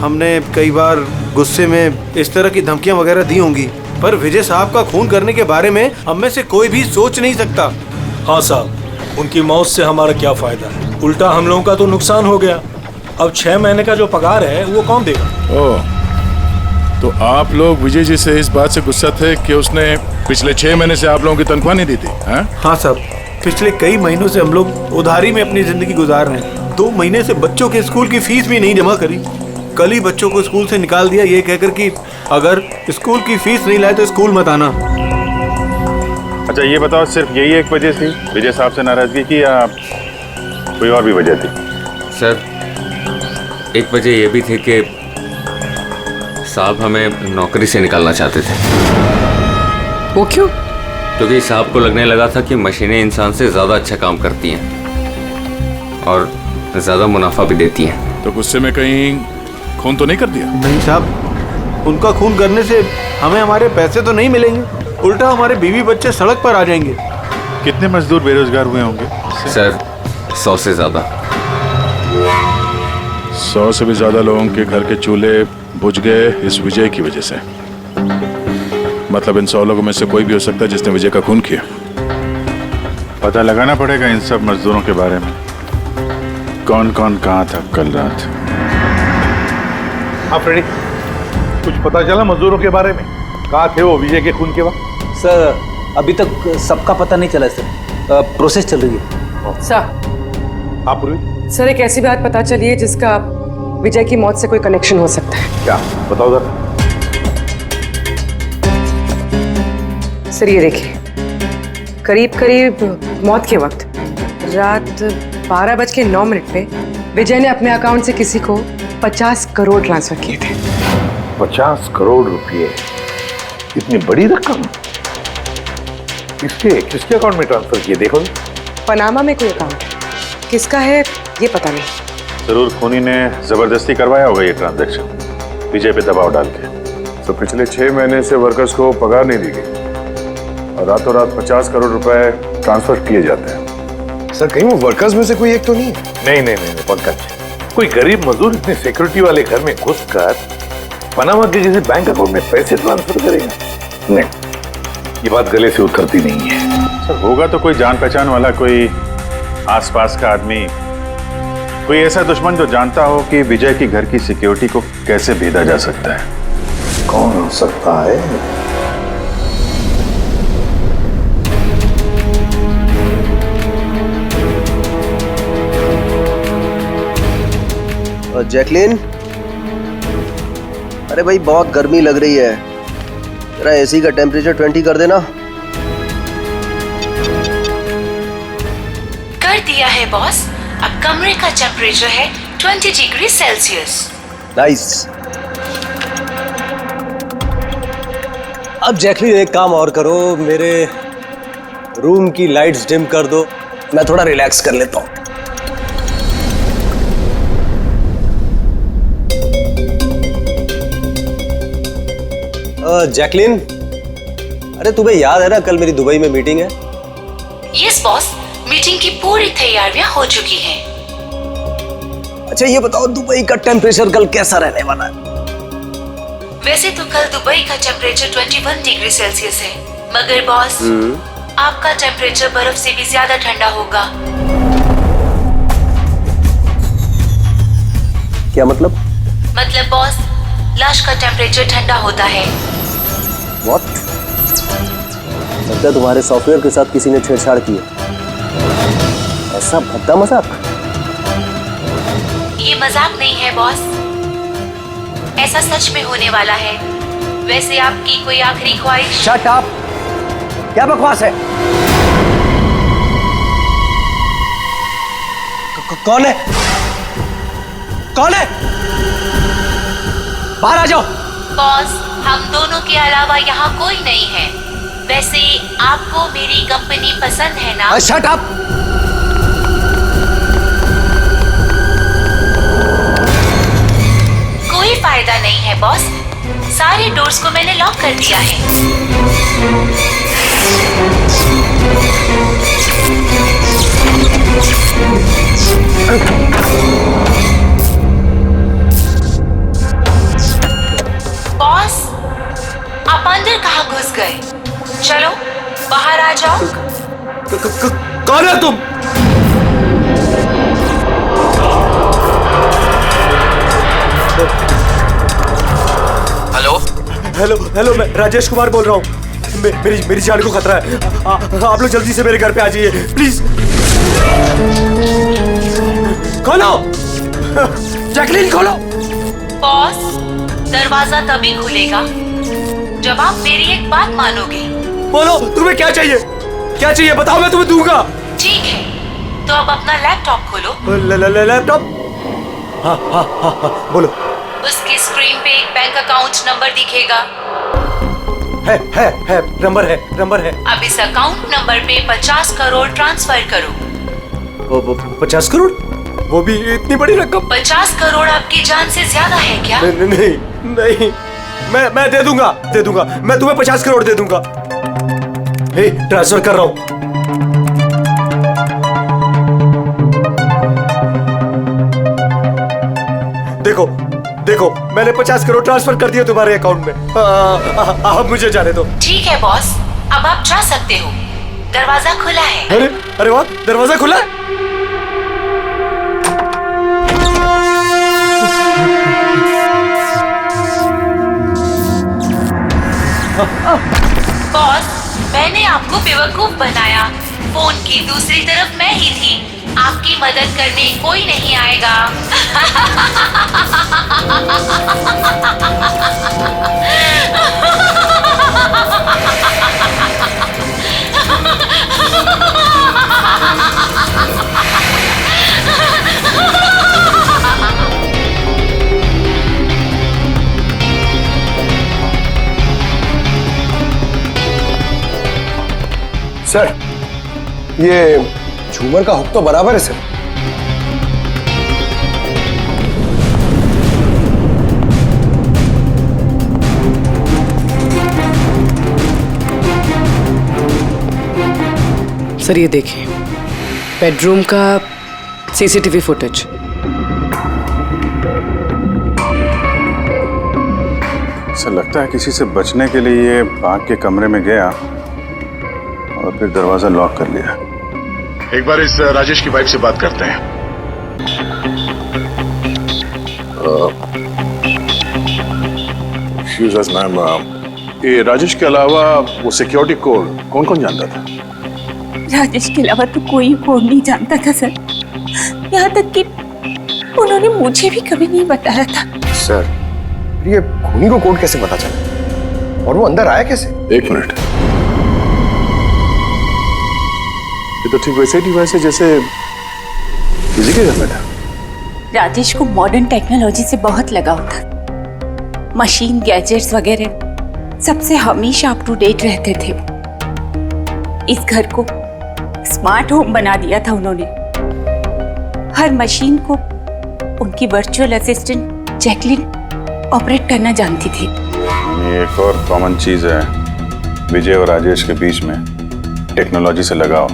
M: हमने कई बार गुस्से में इस तरह की धमकियां वगैरह दी होंगी, पर विजय साहब का खून करने के बारे में हम में से कोई भी सोच नहीं सकता।
U: हाँ साहब, उनकी मौत से हमारा क्या फायदा है? उल्टा हम लोगों का तो नुकसान हो गया। अब 6 महीने का जो पगार है वो कौन देगा?
D: ओह, तो आप लोग विजय जी से इस बात से गुस्सा थे कि उसने पिछले 6 महीने से आप लोगों की तनख्वाह नहीं दी थी?
M: हाँ साहब, पिछले कई महीनों से हम लोग उधारी में अपनी जिंदगी गुजार रहे हैं। 2 महीने से बच्चों के स्कूल की फीस भी नहीं जमा करी। कल ही बच्चों को स्कूल से निकाल दिया, ये कहकर कि अगर स्कूल की फीस नहीं लाए तो स्कूल मत आना।
I: अच्छा, ये बताओ, सिर्फ यही एक वजह थी विजय साहब से नाराजगी की, या कोई और भी वजह थी?
W: सर, एक वजह ये भी थी कि साहब हमें नौकरी से निकालना चाहते थे।
J: वो क्यों?
W: क्योंकि साहब को लगने लगा था कि मशीनें इंसान से ज़्यादा अच्छा काम करती हैं और ज़्यादा मुनाफा भी देती हैं।
D: तो गुस्से में कहीं खून तो नहीं कर दिया?
M: नहीं साहब, उनका खून करने से हमें हमारे पैसे तो नहीं मिलेंगे, उल्टा हमारे बीवी बच्चे सड़क पर आ जाएंगे।
I: कितने मजदूर बेरोजगार हुए होंगे?
W: सर 100 से ज़्यादा।
D: 100 से भी ज्यादा लोगों के घर के चूल्हे बुझ गए इस विजय की वजह से। मतलब इन 100 लोगों में से कोई भी हो सकता है जिसने विजय का खून किया।
I: पता लगाना पड़ेगा इन सब मजदूरों के बारे में, कौन कौन कहाँ था कल रात।
C: हाँ फ्रेडी, कुछ पता चला मजदूरों के बारे में? कहाँ थे वो विजय के खून के वक्त?
Q: सर अभी तक सबका पता नहीं चला सर, प्रोसेस चल रही है।
J: सर
C: आप पूर्वी?
J: सर एक ऐसी बात पता चली है जिसका विजय की मौत से कोई कनेक्शन हो सकता है।
C: क्या बताओ जरा।
J: सर ये देखिए, करीब करीब मौत के वक्त रात 12:09 पे विजय ने अपने अकाउंट से किसी को 50 करोड़ ट्रांसफर किए थे।
C: 50 करोड़ रुपए, इतनी बड़ी रकम किसके अकाउंट में ट्रांसफर किए? देखो,
J: पनामा में कोई अकाउंट है, किसका है ये पता नहीं।
I: जरूर खूनी ने जबरदस्ती करवाया होगा ये ट्रांजैक्शन, विजय पे दबाव डाल के।
D: तो पिछले 6 महीने से वर्कर्स को पगार नहीं दी गई और रातों रात 50 करोड़ रुपए ट्रांसफर किए जाते हैं।
E: सर कहीं वो वर्कर्स में से कोई एक तो नहीं है?
C: नहीं पंकज, कोई गरीब मजदूर इतने सिक्योरिटी वाले घर में घुसकर पनामा के जैसे बैंक अकाउंट में पैसे ट्रांसफर करेगा? नहीं, ये बात गले से उतरती नहीं है।
I: सर होगा तो कोई जान पहचान वाला, कोई आसपास का आदमी, कोई ऐसा दुश्मन जो जानता हो कि विजय की घर की सिक्योरिटी को कैसे भेदा जा सकता है।
E: कौन हो सकता है?
K: जैकलिन, अरे भाई बहुत गर्मी लग रही है, जरा एसी का टेम्परेचर 20 कर देना।
T: कर दिया है बॉस, अब कमरे का टेम्परेचर है 20 डिग्री सेल्सियस।
K: नाइस। अब जैकलिन एक काम और करो, मेरे रूम की लाइट्स डिम कर दो, मैं थोड़ा रिलैक्स कर लेता हूँ। जैकलिन, अरे तुम्हें याद है ना कल मेरी दुबई में मीटिंग है?
T: यस बॉस, मीटिंग की पूरी तैयारियां हो चुकी हैं।
K: अच्छा ये बताओ, दुबई का टेम्परेचर कल कैसा रहने वाला है?
T: वैसे तो कल दुबई का टेम्परेचर 21 डिग्री सेल्सियस है, मगर बॉस आपका टेम्परेचर बर्फ से भी ज्यादा ठंडा होगा।
K: क्या मतलब?
T: मतलब बॉस, लाश का टेम्परेचर ठंडा होता है।
K: What? लगता है तुम्हारे सॉफ्टवेयर के साथ किसी ने छेड़छाड़ की है। ऐसा भद्दा मजाक?
T: ये मजाक नहीं है बॉस, ऐसा सच में होने वाला है। वैसे आपकी कोई आखिरी ख्वाहिश?
K: Shut up! क्या बकवास है? कौन है? कौन है? बाहर आ जाओ।
T: बॉस, हम दोनों के अलावा यहाँ कोई नहीं है। वैसे आपको मेरी कंपनी पसंद है ना?
K: Shut up!
T: कोई फायदा नहीं है बॉस, सारे डोर्स को मैंने लॉक कर दिया है। बॉस, आप अंदर कहाँ घुस गए? चलो बाहर आ जाओ।
M: कौन है तुम? हेलो, मैं राजेश कुमार बोल रहा हूँ। मेरी जान को खतरा है, आप लोग जल्दी से मेरे घर पे आ जाइए प्लीज। खोलो, जैकलिन खोलो।
T: बॉस, दरवाजा तभी खुलेगा जब आप मेरी एक बात मानोगे।
M: बोलो, तुम्हें क्या चाहिए? क्या चाहिए बताओ, मैं तुम्हें दूंगा।
T: ठीक है, तो अब अपना लैपटॉप खोलो।
M: लैपटॉप? हाँ, बोलो।
T: उसकी स्क्रीन पे एक बैंक अकाउंट नंबर दिखेगा।
K: है नंबर है।
T: अब इस अकाउंट नंबर पे 50 करोड़ ट्रांसफर करो।
K: 50 करोड़? वो भी इतनी बड़ी रकम?
T: 50 करोड़ आपकी जान से ज्यादा है क्या?
K: नहीं, मैं दे दूंगा, मैं तुम्हें 50 करोड़ दे दूंगा। ट्रांसफर कर रहा हूं। देखो मैंने 50 करोड़ ट्रांसफर कर दिया तुम्हारे अकाउंट में। अब मुझे जाने दो।
T: ठीक है बॉस, अब आप जा सकते हो, दरवाजा खुला है।
K: अरे वाह, दरवाजा खुला है।
T: बॉस, मैंने आपको बेवकूफ बनाया। फोन की दूसरी तरफ मैं ही थी। आपकी मदद करने कोई नहीं आएगा।
R: सर, ये झूमर का हुक तो बराबर है सर।
J: सर ये देखिए, बेडरूम का सीसीटीवी फुटेज।
I: सर लगता है किसी से बचने के लिए ये भाग के कमरे में गया और फिर दरवाजा लॉक कर लिया।
B: एक बार इस राजेश की वाइफ से बात करते हैं। मैम, ये राजेश के अलावा वो सिक्योरिटी कोड कौन कौन जानता था?
L: राजेश के अलावा तो कोई कोड नहीं जानता था सर। यहाँ तक कि उन्होंने मुझे भी कभी नहीं बताया था।
R: सर, ये खूनी को कोड कैसे पता चला और वो अंदर आया कैसे?
B: एक मिनट, ये तो ठीक वैसे डिवाइस है जैसे किसी के घर में था।
L: राजेश को मॉडर्न टेक्नोलॉजी से बहुत लगाव था। मशीन, गैजेट्स वगैरह सबसे हमेशा अप टू डेट रहते थे। इस घर को स्मार्ट होम बना दिया था उन्होंने। हर मशीन को उनकी वर्चुअल असिस्टेंट जैकलिन ऑपरेट करना जानती थी।
I: एक और कॉमन चीज है विजय और राजेश के बीच में, टेक्नोलॉजी से लगाव।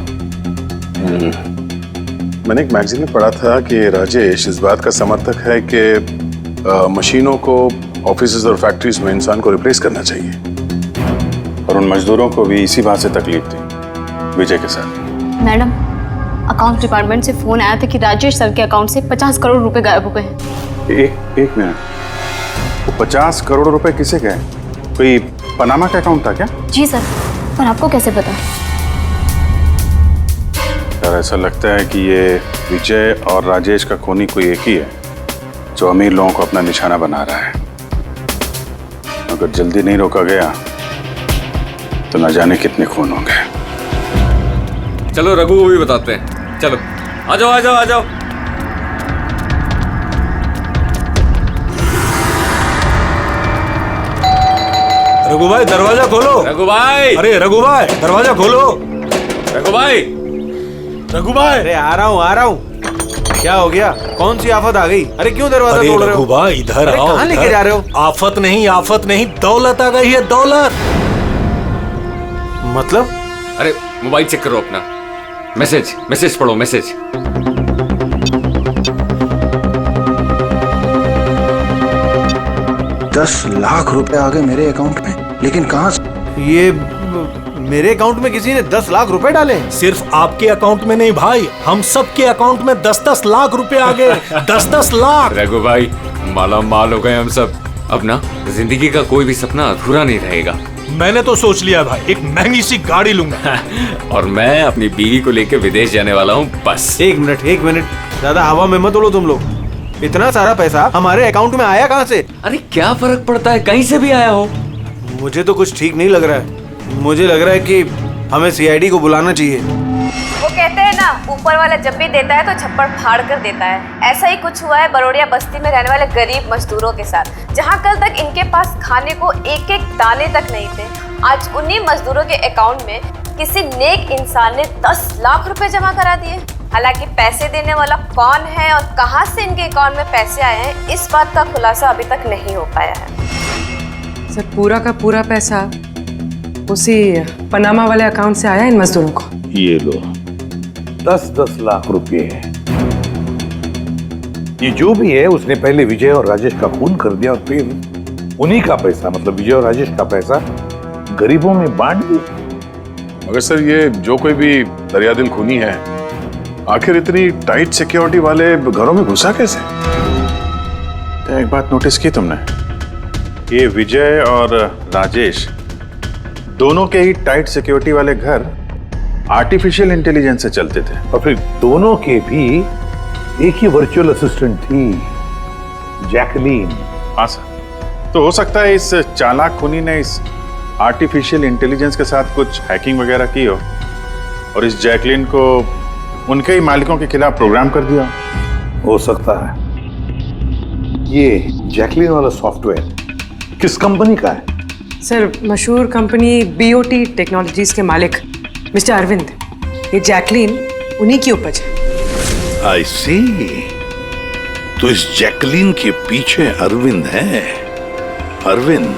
B: मैंने एक मैगजीन में पढ़ा था कि राजेश इस बात का समर्थक है कि मशीनों को ऑफिसेज और फैक्ट्रीज में इंसान को रिप्लेस करना चाहिए।
I: और उन मजदूरों को भी इसी बात से तकलीफ थी विजय के साथ।
O: मैडम, अकाउंट डिपार्टमेंट से फोन आया था कि राजेश सर के अकाउंट से 50 करोड़ रुपए गायब हो गए हैं।
I: एक मिनट, वो 50 करोड़ रुपए किसे गए? कोई पनामा का अकाउंट था क्या?
O: जी सर, पर आपको कैसे पता?
I: यार ऐसा लगता है कि ये विजय और राजेश का खूनी कोई एक ही है जो अमीर लोगों को अपना निशाना बना रहा है। अगर जल्दी नहीं रोका गया तो न जाने कितने खून होंगे।
W: चलो रघु को भी बताते हैं। चलो आ जाओ आ जाओ आ जाओ।
U: रघु भाई दरवाजा खोलो।
W: रघु भाई,
U: अरे रघु भाई दरवाजा खोलो।
W: रघु भाई,
U: रघु भाई, अरे आ रहा हूँ। क्या हो गया? कौन सी आफत आ गई? अरे क्यों दरवाजा तोड़ रहे हो?
M: रघु भाई इधर आओ।
U: कहाँ लेके जा रहे हो?
M: आफत नहीं, दौलत आ गई है, दौलत।
U: मतलब?
W: अरे मोबाइल चेक करो अपना। मैसेज पढ़ो, मैसेज।
R: 10 लाख रुपए आ गए मेरे अकाउंट में, लेकिन कहां से?
U: ये मेरे अकाउंट में किसी ने 10 लाख रुपए डाले?
M: सिर्फ आपके अकाउंट में नहीं भाई, हम सब के अकाउंट में 10-10 लाख रुपए आ गए। 10-10 लाख।
W: रघु भाई माला माल हो गए हम सब। अब ना जिंदगी का कोई भी सपना अधूरा नहीं रहेगा।
M: मैंने तो सोच लिया भाई, एक महंगी सी गाड़ी लूंगा।
W: और मैं अपनी बीवी को लेकर विदेश जाने वाला हूँ बस।
U: एक मिनट, ज्यादा हवा में मत उड़ो तुम लोग। इतना सारा पैसा हमारे अकाउंट में आया कहाँ से?
W: अरे क्या फर्क पड़ता है, कहीं से भी आया हो।
U: मुझे तो कुछ ठीक नहीं लग रहा है। मुझे लग रहा है कि हमें सीआईडी को बुलाना चाहिए।
L: वो कहते हैं
A: ना ऊपर वाला जब भी देता है तो छप्पड़ फाड़ कर देता है। ऐसा ही कुछ हुआ है बरोड़िया बस्ती में रहने वाले गरीब मजदूरों के साथ, जहां कल तक इनके पास खाने को एक एक दाने तक नहीं थे। आज उन्हीं मजदूरों के अकाउंट में किसी नेक इंसान ने 10 लाख रुपए जमा करा दिए। हालांकि पैसे देने वाला कौन है और कहां से इनके अकाउंट में पैसे आए हैं, इस बात का खुलासा अभी तक नहीं हो पाया है।
J: सर पूरा का पूरा पैसा उसी पनामा वाले अकाउंट से आया इन मजदूरों को।
C: ये लो 10-10 लाख रुपए। ये जो भी है उसने पहले विजय और राजेश का खून कर दिया और फिर उन्हीं का पैसा, मतलब विजय और राजेश का पैसा गरीबों में बांट दिया।
D: मगर सर ये जो कोई भी दरियादिल खूनी है, आखिर इतनी टाइट सिक्योरिटी वाले घरों में घुसा कैसे?
I: तो एक बात नोटिस की तुमने, ये विजय और राजेश दोनों के ही टाइट सिक्योरिटी वाले घर आर्टिफिशियल इंटेलिजेंस से चलते थे,
C: और फिर दोनों के भी एक ही वर्चुअल असिस्टेंट थी, जैकलीन।
I: हाँ सर, तो हो सकता है इस चालाक खूनी ने इस आर्टिफिशियल इंटेलिजेंस के साथ कुछ हैकिंग वगैरह की हो और इस जैकलीन को उनके ही मालिकों के खिलाफ प्रोग्राम कर दिया
C: हो सकता है। ये जैकलीन वाला सॉफ्टवेयर किस कंपनी का है?
J: सर मशहूर कंपनी BOT टेक्नोलॉजीज के मालिक मिस्टर अरविंद, ये जैकलीन उन्हीं की उपज है।
C: आई सी, तो इस जैकलीन के पीछे अरविंद है। अरविंद,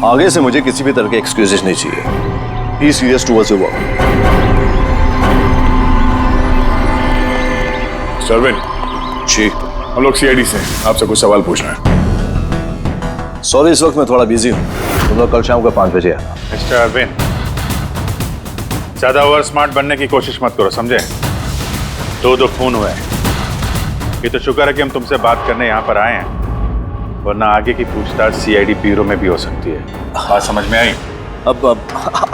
K: आगे से मुझे किसी भी तरह के एक्सक्यूजेस नहीं चाहिए। He serious towards your work.
B: Arvind
K: ji,
B: हम लोग CID से आपसे कुछ सवाल पूछना है।
K: सॉरी, इस वक्त मैं थोड़ा बिजी हूँ। तुम लोग कल शाम को 5 बजे आना।
I: मिस्टर अरविंद, ज्यादा ओवर स्मार्ट बनने की कोशिश मत करो, समझे? 2 खून हुए। ये तो शुक्र है कि हम तुमसे बात करने यहाँ पर आए हैं, वरना आगे की पूछताछ CID ब्यूरो में भी हो सकती है। बात समझ में आई?
K: अब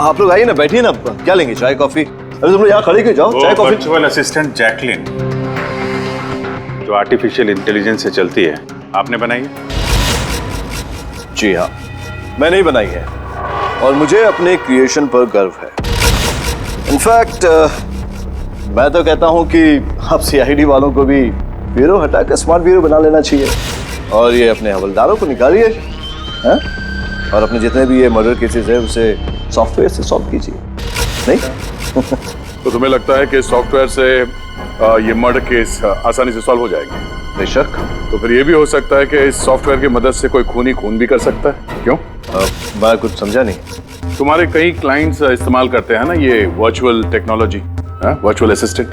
K: आप लोग आइए ना, बैठिए ना। क्या लेंगे, चाय कॉफी? अरे तुम लोग यहाँ खड़े क्यों, जाओ चाय कॉफी।
I: वर्चुअल असिस्टेंट जैकलीन जो आर्टिफिशियल इंटेलिजेंस से चलती है, आपने बनाई है?
K: जी हाँ, मैंने ही बनाई है और मुझे अपने क्रिएशन पर गर्व है। इनफैक्ट मैं तो कहता हूँ कि आप CID वालों को भी ब्यूरो हटाकर स्मार्ट ब्यूरो बना लेना चाहिए और ये अपने हवलदारों को निकालिए, हैं? और अपने जितने भी ये मर्डर केसेस है उसे सॉफ्टवेयर से सॉल्व कीजिए। नहीं
B: तो तुम्हें लगता है कि सॉफ्टवेयर से ये मर्डर केस आसानी से सॉल्व हो जाएगा?
K: बेशक।
B: तो फिर ये भी हो सकता है कि इस सॉफ्टवेयर की मदद से कोई खूनी खून भी कर सकता है। क्यों?
K: मैं कुछ समझा नहीं।
B: तुम्हारे कई क्लाइंट्स इस्तेमाल करते हैं ना ये वर्चुअल टेक्नोलॉजी, वर्चुअल असिस्टेंट।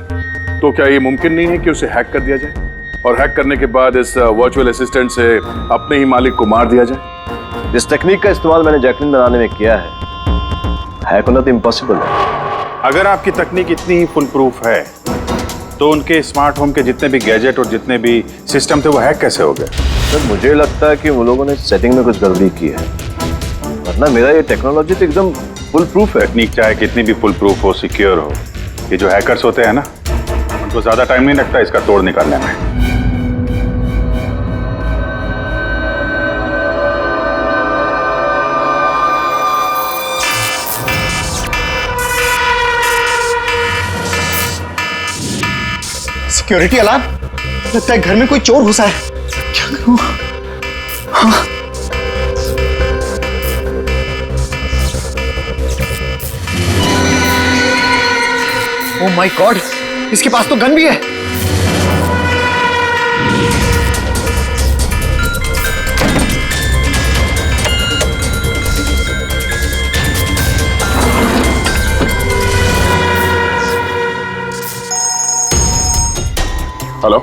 B: तो क्या ये मुमकिन नहीं है कि उसे हैक कर दिया जाए और हैक करने के बाद इस वर्चुअल असिस्टेंट से अपने ही मालिक को मार दिया जाए?
K: इस टेक्निक का इस्तेमाल मैंने जैकलीन बनाने में किया है। हैक होना तो इम्पॉसिबल है।
I: अगर आपकी तकनीक इतनी ही फुल प्रूफ है तो उनके स्मार्ट होम के जितने भी गैजेट और जितने भी सिस्टम थे वो हैक कैसे हो गए?
K: सर मुझे लगता है कि वो लोगों ने सेटिंग में कुछ गड़बड़ी की है, वरना मेरा ये टेक्नोलॉजी तो एकदम फुल प्रूफ है।
I: तकनीक चाहे कितनी भी फुल प्रूफ हो, सिक्योर हो, ये जो हैकर्स होते हैं ना, उनको ज्यादा टाइम नहीं लगता इसका तोड़ निकालने में।
N: सिक्योरिटी अलार्म, लगता है घर में कोई चोर घुसा है। क्या करूं? हाँ। ओह माय गॉड, इसके पास तो गन भी है।
B: हेलो,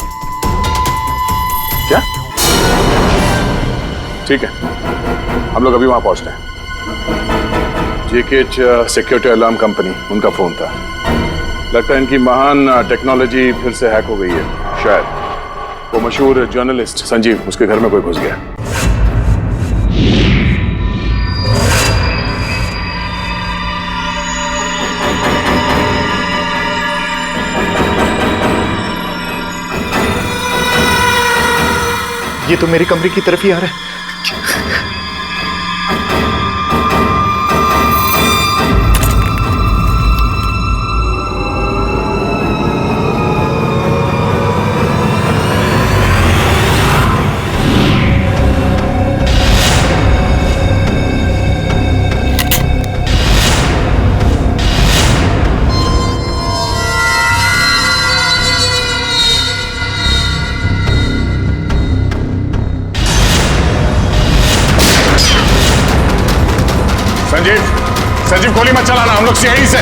B: क्या? ठीक है, हम लोग अभी वहां पहुंचते हैं। JKH सिक्योरिटी अलार्म कंपनी, उनका फोन था। लगता है इनकी महान टेक्नोलॉजी फिर से हैक हो गई है। शायद वो मशहूर जर्नलिस्ट संजीव, उसके घर में कोई घुस गया।
N: ये तो मेरे कमरे की तरफ ही आ रहा है।
D: संजीव गोली मत चलाना, हम लोग सीआईडी से।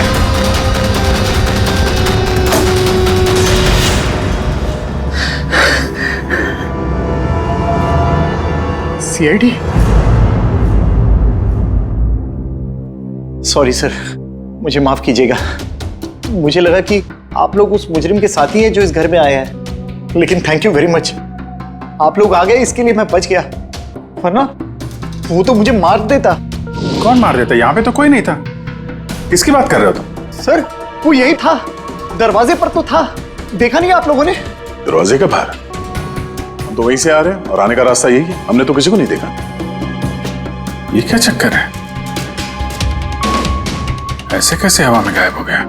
N: सीआईडी? सॉरी सर, मुझे माफ कीजिएगा। मुझे लगा कि आप लोग उस मुजरिम के साथी हैं जो इस घर में आए हैं, लेकिन थैंक यू वेरी मच, आप लोग आ गए, इसके लिए मैं बच गया, वरना वो तो मुझे मार देता।
I: कौन मार देता? यहाँ पे तो कोई नहीं था। किसकी बात कर रहे हो तुम?
N: सर वो यही था, दरवाजे पर तो था, देखा नहीं आप लोगों ने?
B: दरवाजे के बाहर? हम तो वहीं से आ रहे हैं और आने का रास्ता यही है, हमने तो किसी को नहीं देखा।
I: ये क्या चक्कर है? ऐसे कैसे हवा में गायब हो गया?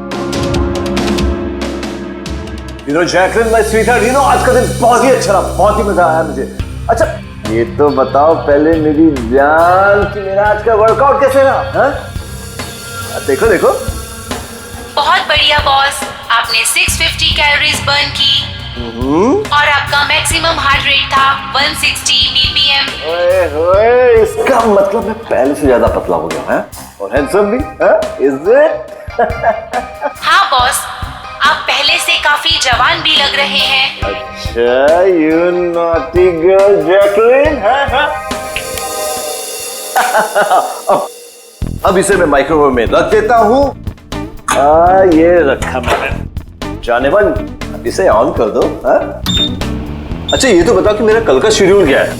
K: जैकलिन माय स्वीटहार्ट, आज का दिन बहुत ही अच्छा रहा, बहुत ही मजा आया मुझे। अच्छा ये तो बताओ पहले मेरी जान कि मेरा आज का वर्कआउट कैसे रहा? देखो देखो।
T: बहुत बढ़िया बॉस, आपने 650 कैलोरीज बर्न की और आपका मैक्सिमम हार्ट रेट था 160 बीपीएम।
K: ओए होए, इसका मतलब मैं पहले से ज्यादा पतला हो गया है और हैंडसम भी, इज इट?
T: हाँ बॉस, आप पहले से काफी जवान भी लग रहे हैं।
K: अच्छा, यू नॉटी गर्ल जैकलिन। अब इसे मैं माइक्रोवेव में रख देता हूँ। ये रखा मैंने। जाने मन, अब इसे ऑन कर दो। अच्छा ये तो बताओ कि मेरा कल का शेड्यूल क्या है?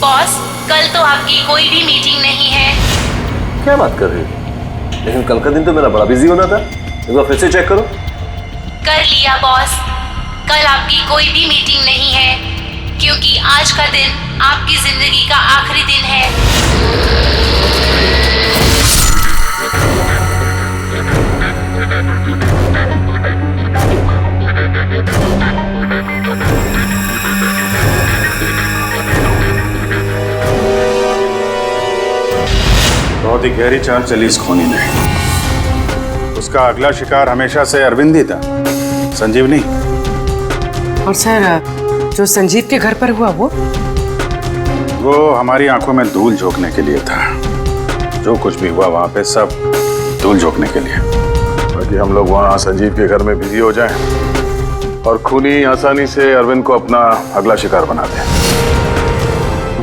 T: बॉस कल तो आपकी कोई भी मीटिंग नहीं है।
K: क्या बात कर रही हो? लेकिन कल का दिन तो मेरा बड़ा बिजी होना था। एक बार फिर से चेक करो।
T: कर लिया बॉस, कल आपकी कोई भी मीटिंग नहीं है, क्योंकि आज का दिन आपकी जिंदगी का आखिरी दिन है।
I: बहुत ही गहरी चाल चली इस खूनी ने। उसका अगला शिकार हमेशा से अरविंद ही था, संजीव नहीं।
J: और सर जो संजीव के घर पर हुआ वो
I: हमारी आंखों में धूल झोंकने के लिए था। जो कुछ भी हुआ वहां पे सब धूल झोंकने के लिए।
B: बाकी हम लोग वहां संजीव के घर में बिजी हो जाएं और खूनी आसानी से अरविंद को अपना अगला शिकार बना दे।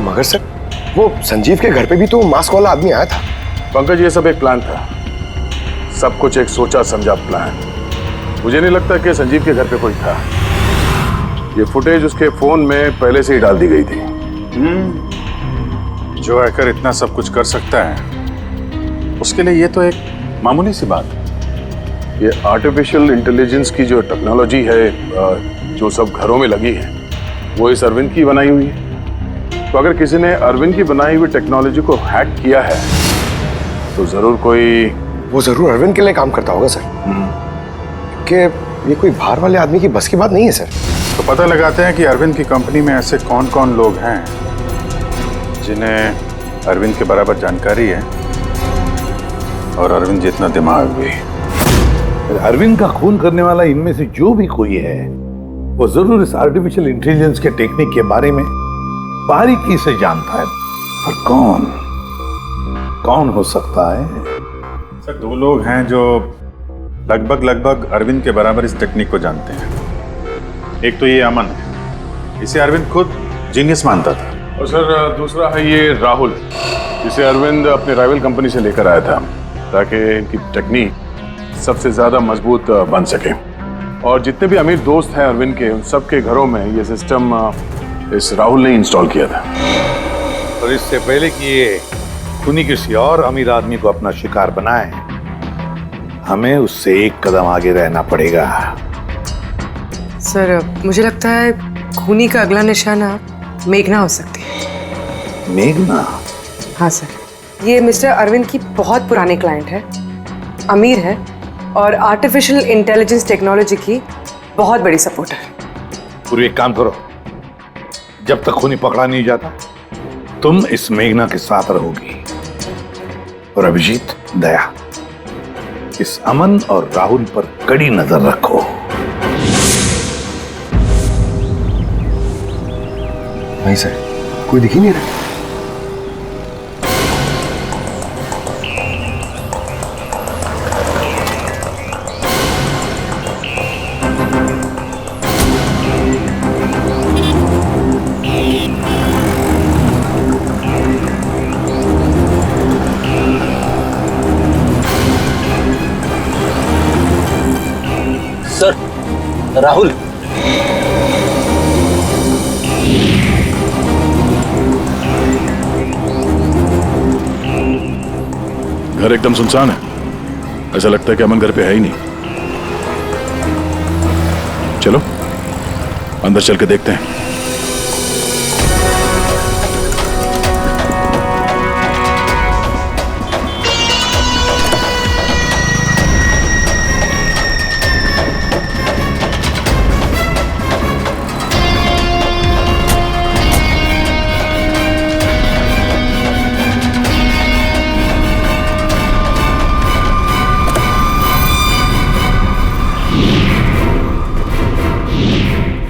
R: मगर सर वो संजीव के घर पे भी तो मास्क वाला आदमी आया था।
B: पंकज, ये सब एक प्लान था, सब कुछ एक सोचा समझा प्लान। मुझे नहीं लगता कि संजीव के घर पे कोई था। ये फुटेज उसके फोन में पहले से ही डाल दी गई थी।
I: जो हैकर इतना सब कुछ कर सकता है उसके लिए ये तो एक मामूली सी बात है।
B: ये आर्टिफिशियल इंटेलिजेंस की जो टेक्नोलॉजी है, जो सब घरों में लगी है, वो इस अरविंद की बनाई हुई है। तो अगर किसी ने अरविंद की बनाई हुई टेक्नोलॉजी को हैक किया है तो जरूर
R: वो जरूर अरविंद के लिए काम करता होगा सर, क्योंकि ये कोई बाहर वाले आदमी की बस की बात नहीं है सर।
I: तो पता लगाते हैं कि अरविंद की कंपनी में ऐसे कौन कौन लोग हैं जिन्हें अरविंद के बराबर जानकारी है और अरविंद जितना दिमाग भी।
C: अरविंद का खून करने वाला इनमें से जो भी कोई है वो जरूर इस आर्टिफिशियल इंटेलिजेंस के टेक्निक के बारे में बारीकी से जानता है। पर कौन हो सकता है?
I: सर दो लोग हैं जो लगभग अरविंद के बराबर इस टेक्निक को जानते हैं। एक तो ये अमन है, इसे अरविंद खुद जीनियस मानता था।
B: और सर दूसरा है ये राहुल, जिसे अरविंद अपने राइवल कंपनी से लेकर आया था ताकि इनकी टेक्निक सबसे ज्यादा मजबूत बन सके। और जितने भी अमीर दोस्त हैं अरविंद के, उन सबके घरों में ये सिस्टम इस राहुल ने इंस्टॉल किया था।
C: और इससे पहले कि ये खूनी किसी और अमीर आदमी को अपना शिकार बनाए, हमें उससे एक कदम आगे रहना पड़ेगा।
J: सर मुझे लगता है खूनी का अगला निशाना मेघना हो सकती है।
C: मेघना?
J: हाँ सर, ये मिस्टर अरविंद की बहुत पुराने क्लाइंट है, अमीर है और आर्टिफिशियल इंटेलिजेंस टेक्नोलॉजी की बहुत बड़ी सपोर्टर।
C: पूरी एक काम करो, जब तक खूनी पकड़ा नहीं जाता तुम इस मेघना के साथ रहोगी और अभिजीत, दया, इस अमन और राहुल पर कड़ी नजर रखो।
R: नहीं सर, कोई दिख ही नहीं रहा।
Q: राहुल,
D: घर एकदम सुनसान है। ऐसा लगता है कि अमन घर पे है ही नहीं। चलो अंदर चल के देखते हैं।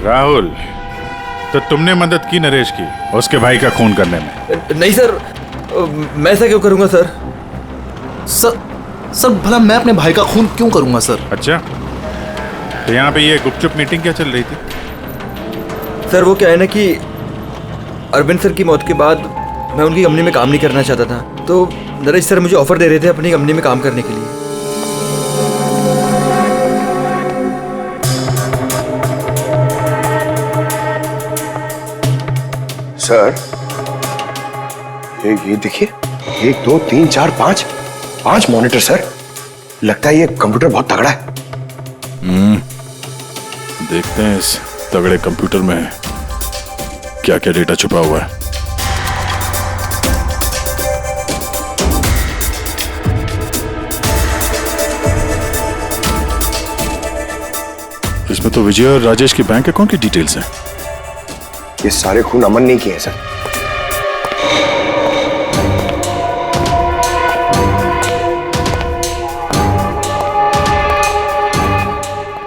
I: राहुल, तो तुमने मदद की नरेश की उसके भाई का खून करने में?
H: नहीं सर, मैं ऐसा क्यों करूंगा सर? सर भला मैं अपने भाई का खून क्यों करूंगा सर?
I: अच्छा, तो यहाँ पे ये गुपचुप मीटिंग क्या चल रही थी?
H: सर वो क्या है ना कि अरविंद सर की मौत के बाद मैं उनकी कंपनी में काम नहीं करना चाहता था, तो नरेश सर मुझे ऑफर दे रहे थे अपनी कंपनी में काम करने के लिए।
R: सर ये देखिए, 1 2 3 4 5 मॉनिटर सर। लगता है ये कंप्यूटर बहुत तगड़ा है।
D: देखते हैं इस तगड़े कंप्यूटर में क्या क्या डेटा छुपा हुआ है। इसमें तो विजय और राजेश की बैंक अकाउंट की डिटेल्स हैं।
R: ये सारे खून अमन नहीं किए हैं सर।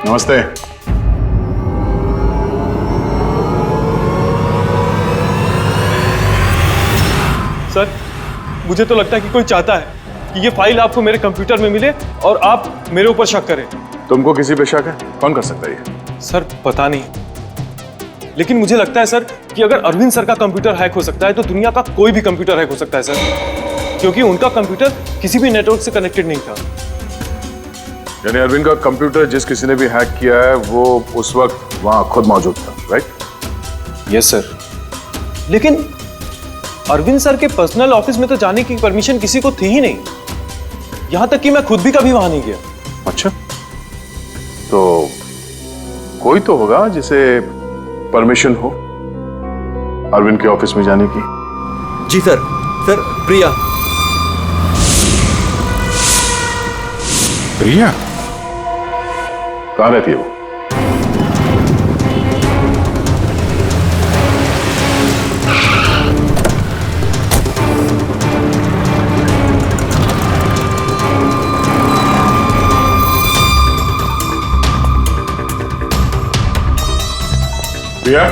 D: नमस्ते।
U: सर मुझे तो लगता है कि कोई चाहता है कि ये फाइल आपको मेरे कंप्यूटर में मिले और आप मेरे ऊपर शक करें।
D: तुमको किसी पे शक है? कौन कर सकता है ये?
U: सर पता नहीं, लेकिन मुझे लगता है सर कि अगर अरविंद सर का कंप्यूटर हैक हो सकता है तो दुनिया का कोई भी कंप्यूटर हैक हो सकता है सर, क्योंकि उनका कंप्यूटर किसी भी नेटवर्क से कनेक्टेड नहीं था।
D: यानी अरविंद का कंप्यूटर जिस किसी ने भी हैक किया है वो उस वक्त वहां खुद मौजूद था, राइट?
U: यस सर, लेकिन अरविंद सर के पर्सनल ऑफिस में तो जाने की परमिशन किसी को थी ही नहीं, यहां तक कि मैं खुद भी कभी वहां नहीं गया।
D: अच्छा, तो कोई तो होगा जिसे परमिशन हो अरविंद के ऑफिस में जाने की।
H: जी सर। सर प्रिया।
D: प्रिया कहाँ रहती है वो? प्रिया,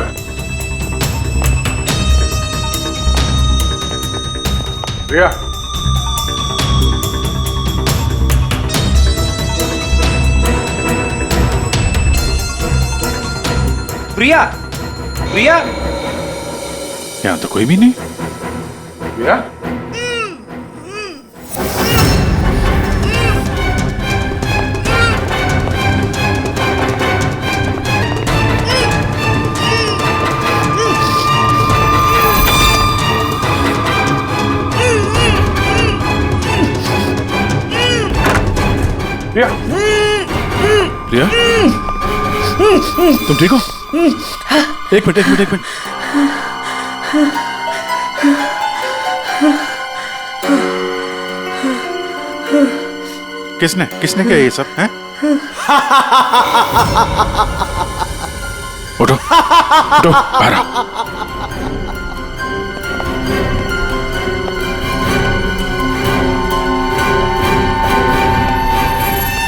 D: प्रिया,
H: प्रिया, प्रिया,
I: यहाँ तो कोई भी नहीं।
D: प्रिया, प्रिया, प्रिया, तुम ठीक हो? एक मिनट। किसने किया ये सब? हैं? उठो, बाहर आओ।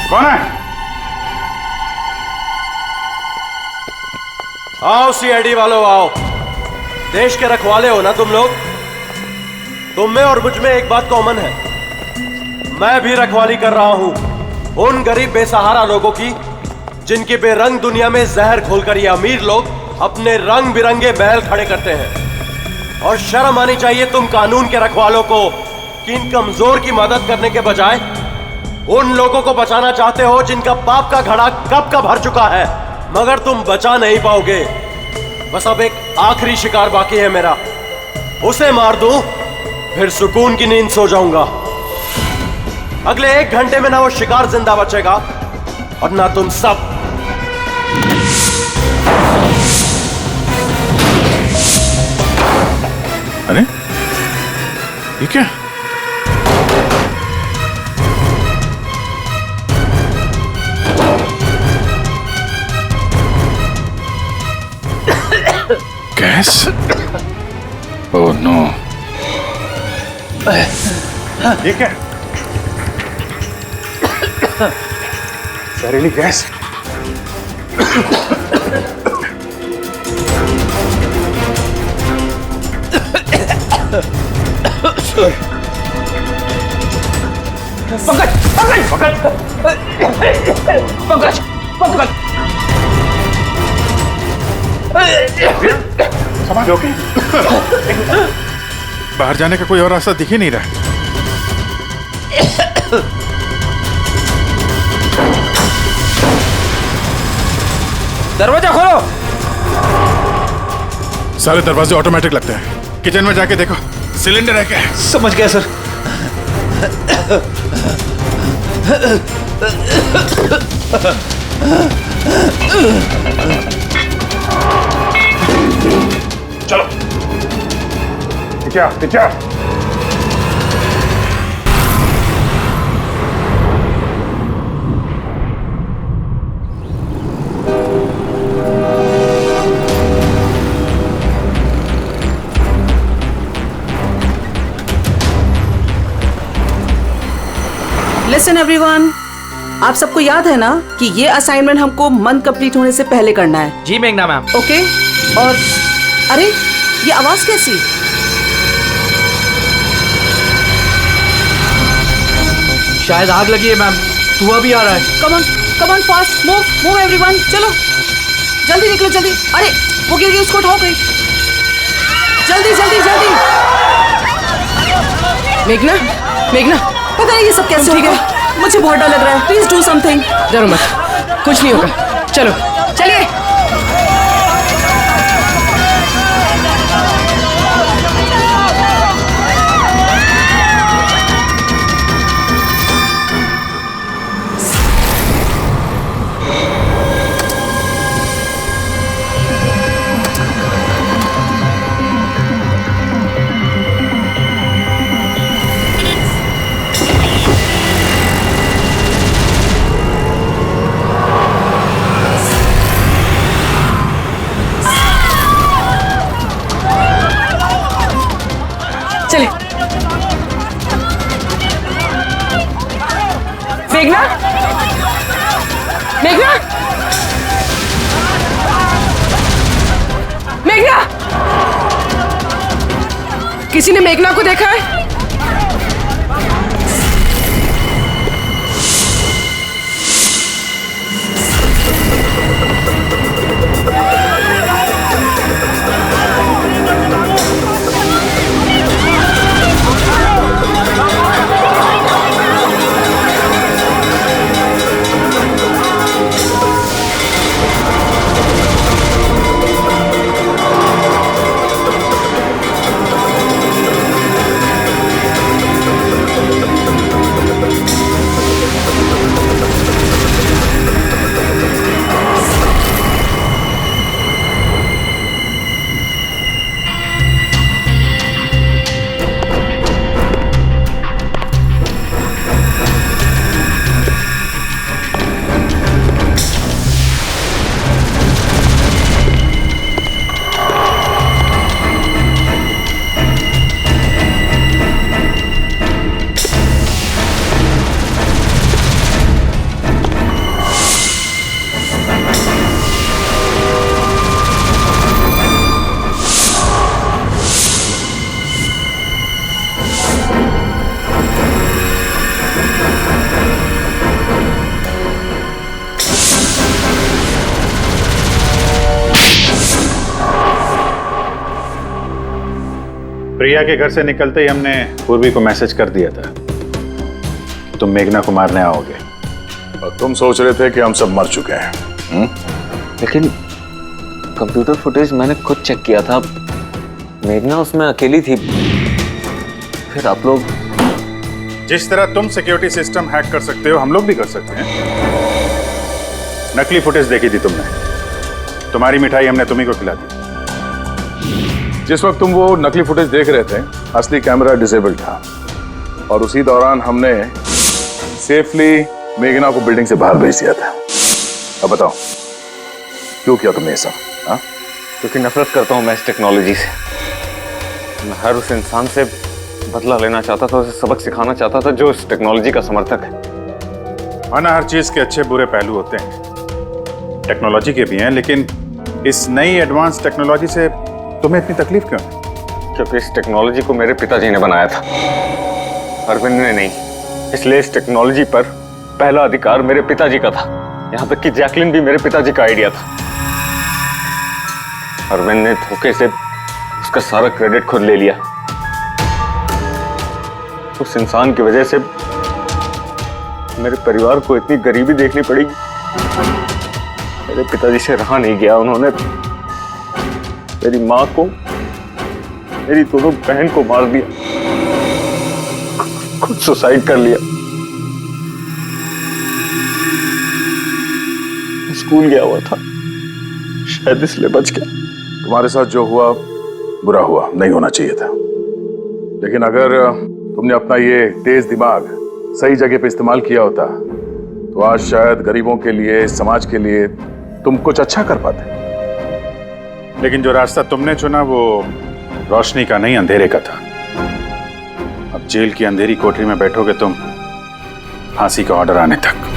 D: कौन है?
P: आओ सीआईडी वालों, आओ। देश के रखवाले हो ना तुम लोग? तुम में और मुझ में एक बात कॉमन है, मैं भी रखवाली कर रहा हूं उन गरीब बेसहारा लोगों की जिनके बेरंग दुनिया में जहर खोलकर ये अमीर लोग अपने रंग बिरंगे महल खड़े करते हैं। और शर्म आनी चाहिए तुम कानून के रखवालों को कि इन कमजोर की मदद करने के बजाय उन लोगों को बचाना चाहते हो जिनका पाप का घड़ा कब का भर चुका है। मगर तुम बचा नहीं पाओगे। बस अब एक आखिरी शिकार बाकी है मेरा, उसे मार दूं फिर सुकून की नींद सो जाऊंगा। अगले 1 घंटे में ना वो शिकार जिंदा बचेगा और ना तुम सब।
C: अरे ये क्या? गैस? Oh no. ये क्या? जहरीली गैस।
F: पंकज पंकज पंकज पंकज
C: समाज ओके? बाहर जाने का कोई और रास्ता दिख ही नहीं रहा।
F: दरवाजा खोलो।
C: सारे दरवाजे ऑटोमेटिक लगते हैं। किचन में जाके देखो सिलेंडर है क्या?
N: समझ गया सर।
C: चलो पीछे।
G: लिसन एवरीवन, आप सबको याद है ना कि ये असाइनमेंट हमको मंथ कंप्लीट होने से पहले करना है।
F: जी मेघना मैम।
G: ओके। और अरे ये आवाज कैसी?
F: शायद आग लगी है मैम, धुआं भी आ रहा है।
G: Come on fast, move everyone, चलो जल्दी निकलो जल्दी। अरे वो गिर गई, उसको उठाओ कोई, जल्दी जल्दी जल्दी। मेघना पता नहीं ये सब कैसे हो गया। मुझे बहुत डर लग रहा है, प्लीज डू समथिंग।
F: डरो मत, कुछ नहीं होगा। चलो
G: चलिए।
J: चले। मेघना मेघना मेघना, किसी ने मेघना को देखा है?
I: प्रिया के घर से निकलते ही हमने पूर्वी को मैसेज कर दिया था कि तुम मेघना को मारने आओगे।
D: और तुम सोच रहे थे कि हम सब मर चुके हैं।
W: लेकिन कंप्यूटर फुटेज मैंने खुद चेक किया था, मेघना उसमें अकेली थी। फिर आप लोग
I: जिस तरह तुम सिक्योरिटी सिस्टम हैक कर सकते हो, हम लोग भी कर सकते हैं। नकली फुटेज देखी थी तुमने, तुम्हारी मिठाई हमने तुम्ही को खिला दी।
D: जिस वक्त तुम वो नकली फुटेज देख रहे थे, असली कैमरा डिसेबल था और उसी दौरान हमने सेफली मेघना को बिल्डिंग से बाहर भेज दिया था। अब बताओ क्यों किया तुमने ये सब? हाँ?
W: क्योंकि नफरत करता हूं मैं इस टेक्नोलॉजी से। मैं हर उस इंसान से बदला लेना चाहता था, उसे सबक सिखाना चाहता था जो इस टेक्नोलॉजी का समर्थक है।
I: माना हर चीज के अच्छे बुरे पहलू होते हैं, टेक्नोलॉजी के भी हैं, लेकिन इस नई एडवांस टेक्नोलॉजी से तुम्हें इतनी तकलीफ क्यों है?
W: क्योंकि इस टेक्नोलॉजी को मेरे पिताजी ने बनाया था, अरविंद ने नहीं। इसलिए इस टेक्नोलॉजी पर पहला अधिकार मेरे पिताजी का था। यहाँ तक कि जैकलिन भी मेरे पिताजी का आइडिया था। अरविंद ने धोखे से उसका सारा क्रेडिट खुद ले लिया। उस इंसान की वजह से मेरे परिवार को इतनी गरीबी देखनी पड़ेगी। मेरे पिताजी से रहा नहीं गया, उन्होंने मेरी माँ को, मेरी दोनों बहन को मार दिया, खुद सुसाइड कर लिया। स्कूल गया हुआ था, शायद इसलिए बच गया।
D: तुम्हारे साथ जो हुआ बुरा हुआ, नहीं होना चाहिए था। लेकिन अगर तुमने अपना ये तेज दिमाग सही जगह पे इस्तेमाल किया होता तो आज शायद गरीबों के लिए, समाज के लिए तुम कुछ अच्छा कर पाते।
I: लेकिन जो रास्ता तुमने चुना वो रोशनी का नहीं, अंधेरे का था। अब जेल की अंधेरी कोठरी में बैठोगे तुम फांसी का ऑर्डर आने तक।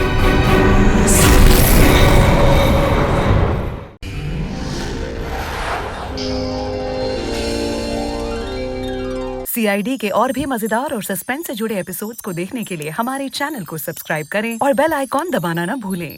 G: CID के और भी मजेदार और सस्पेंस से जुड़े एपिसोड्स को देखने के लिए हमारे चैनल को सब्सक्राइब करें और बेल आइकॉन दबाना ना भूलें।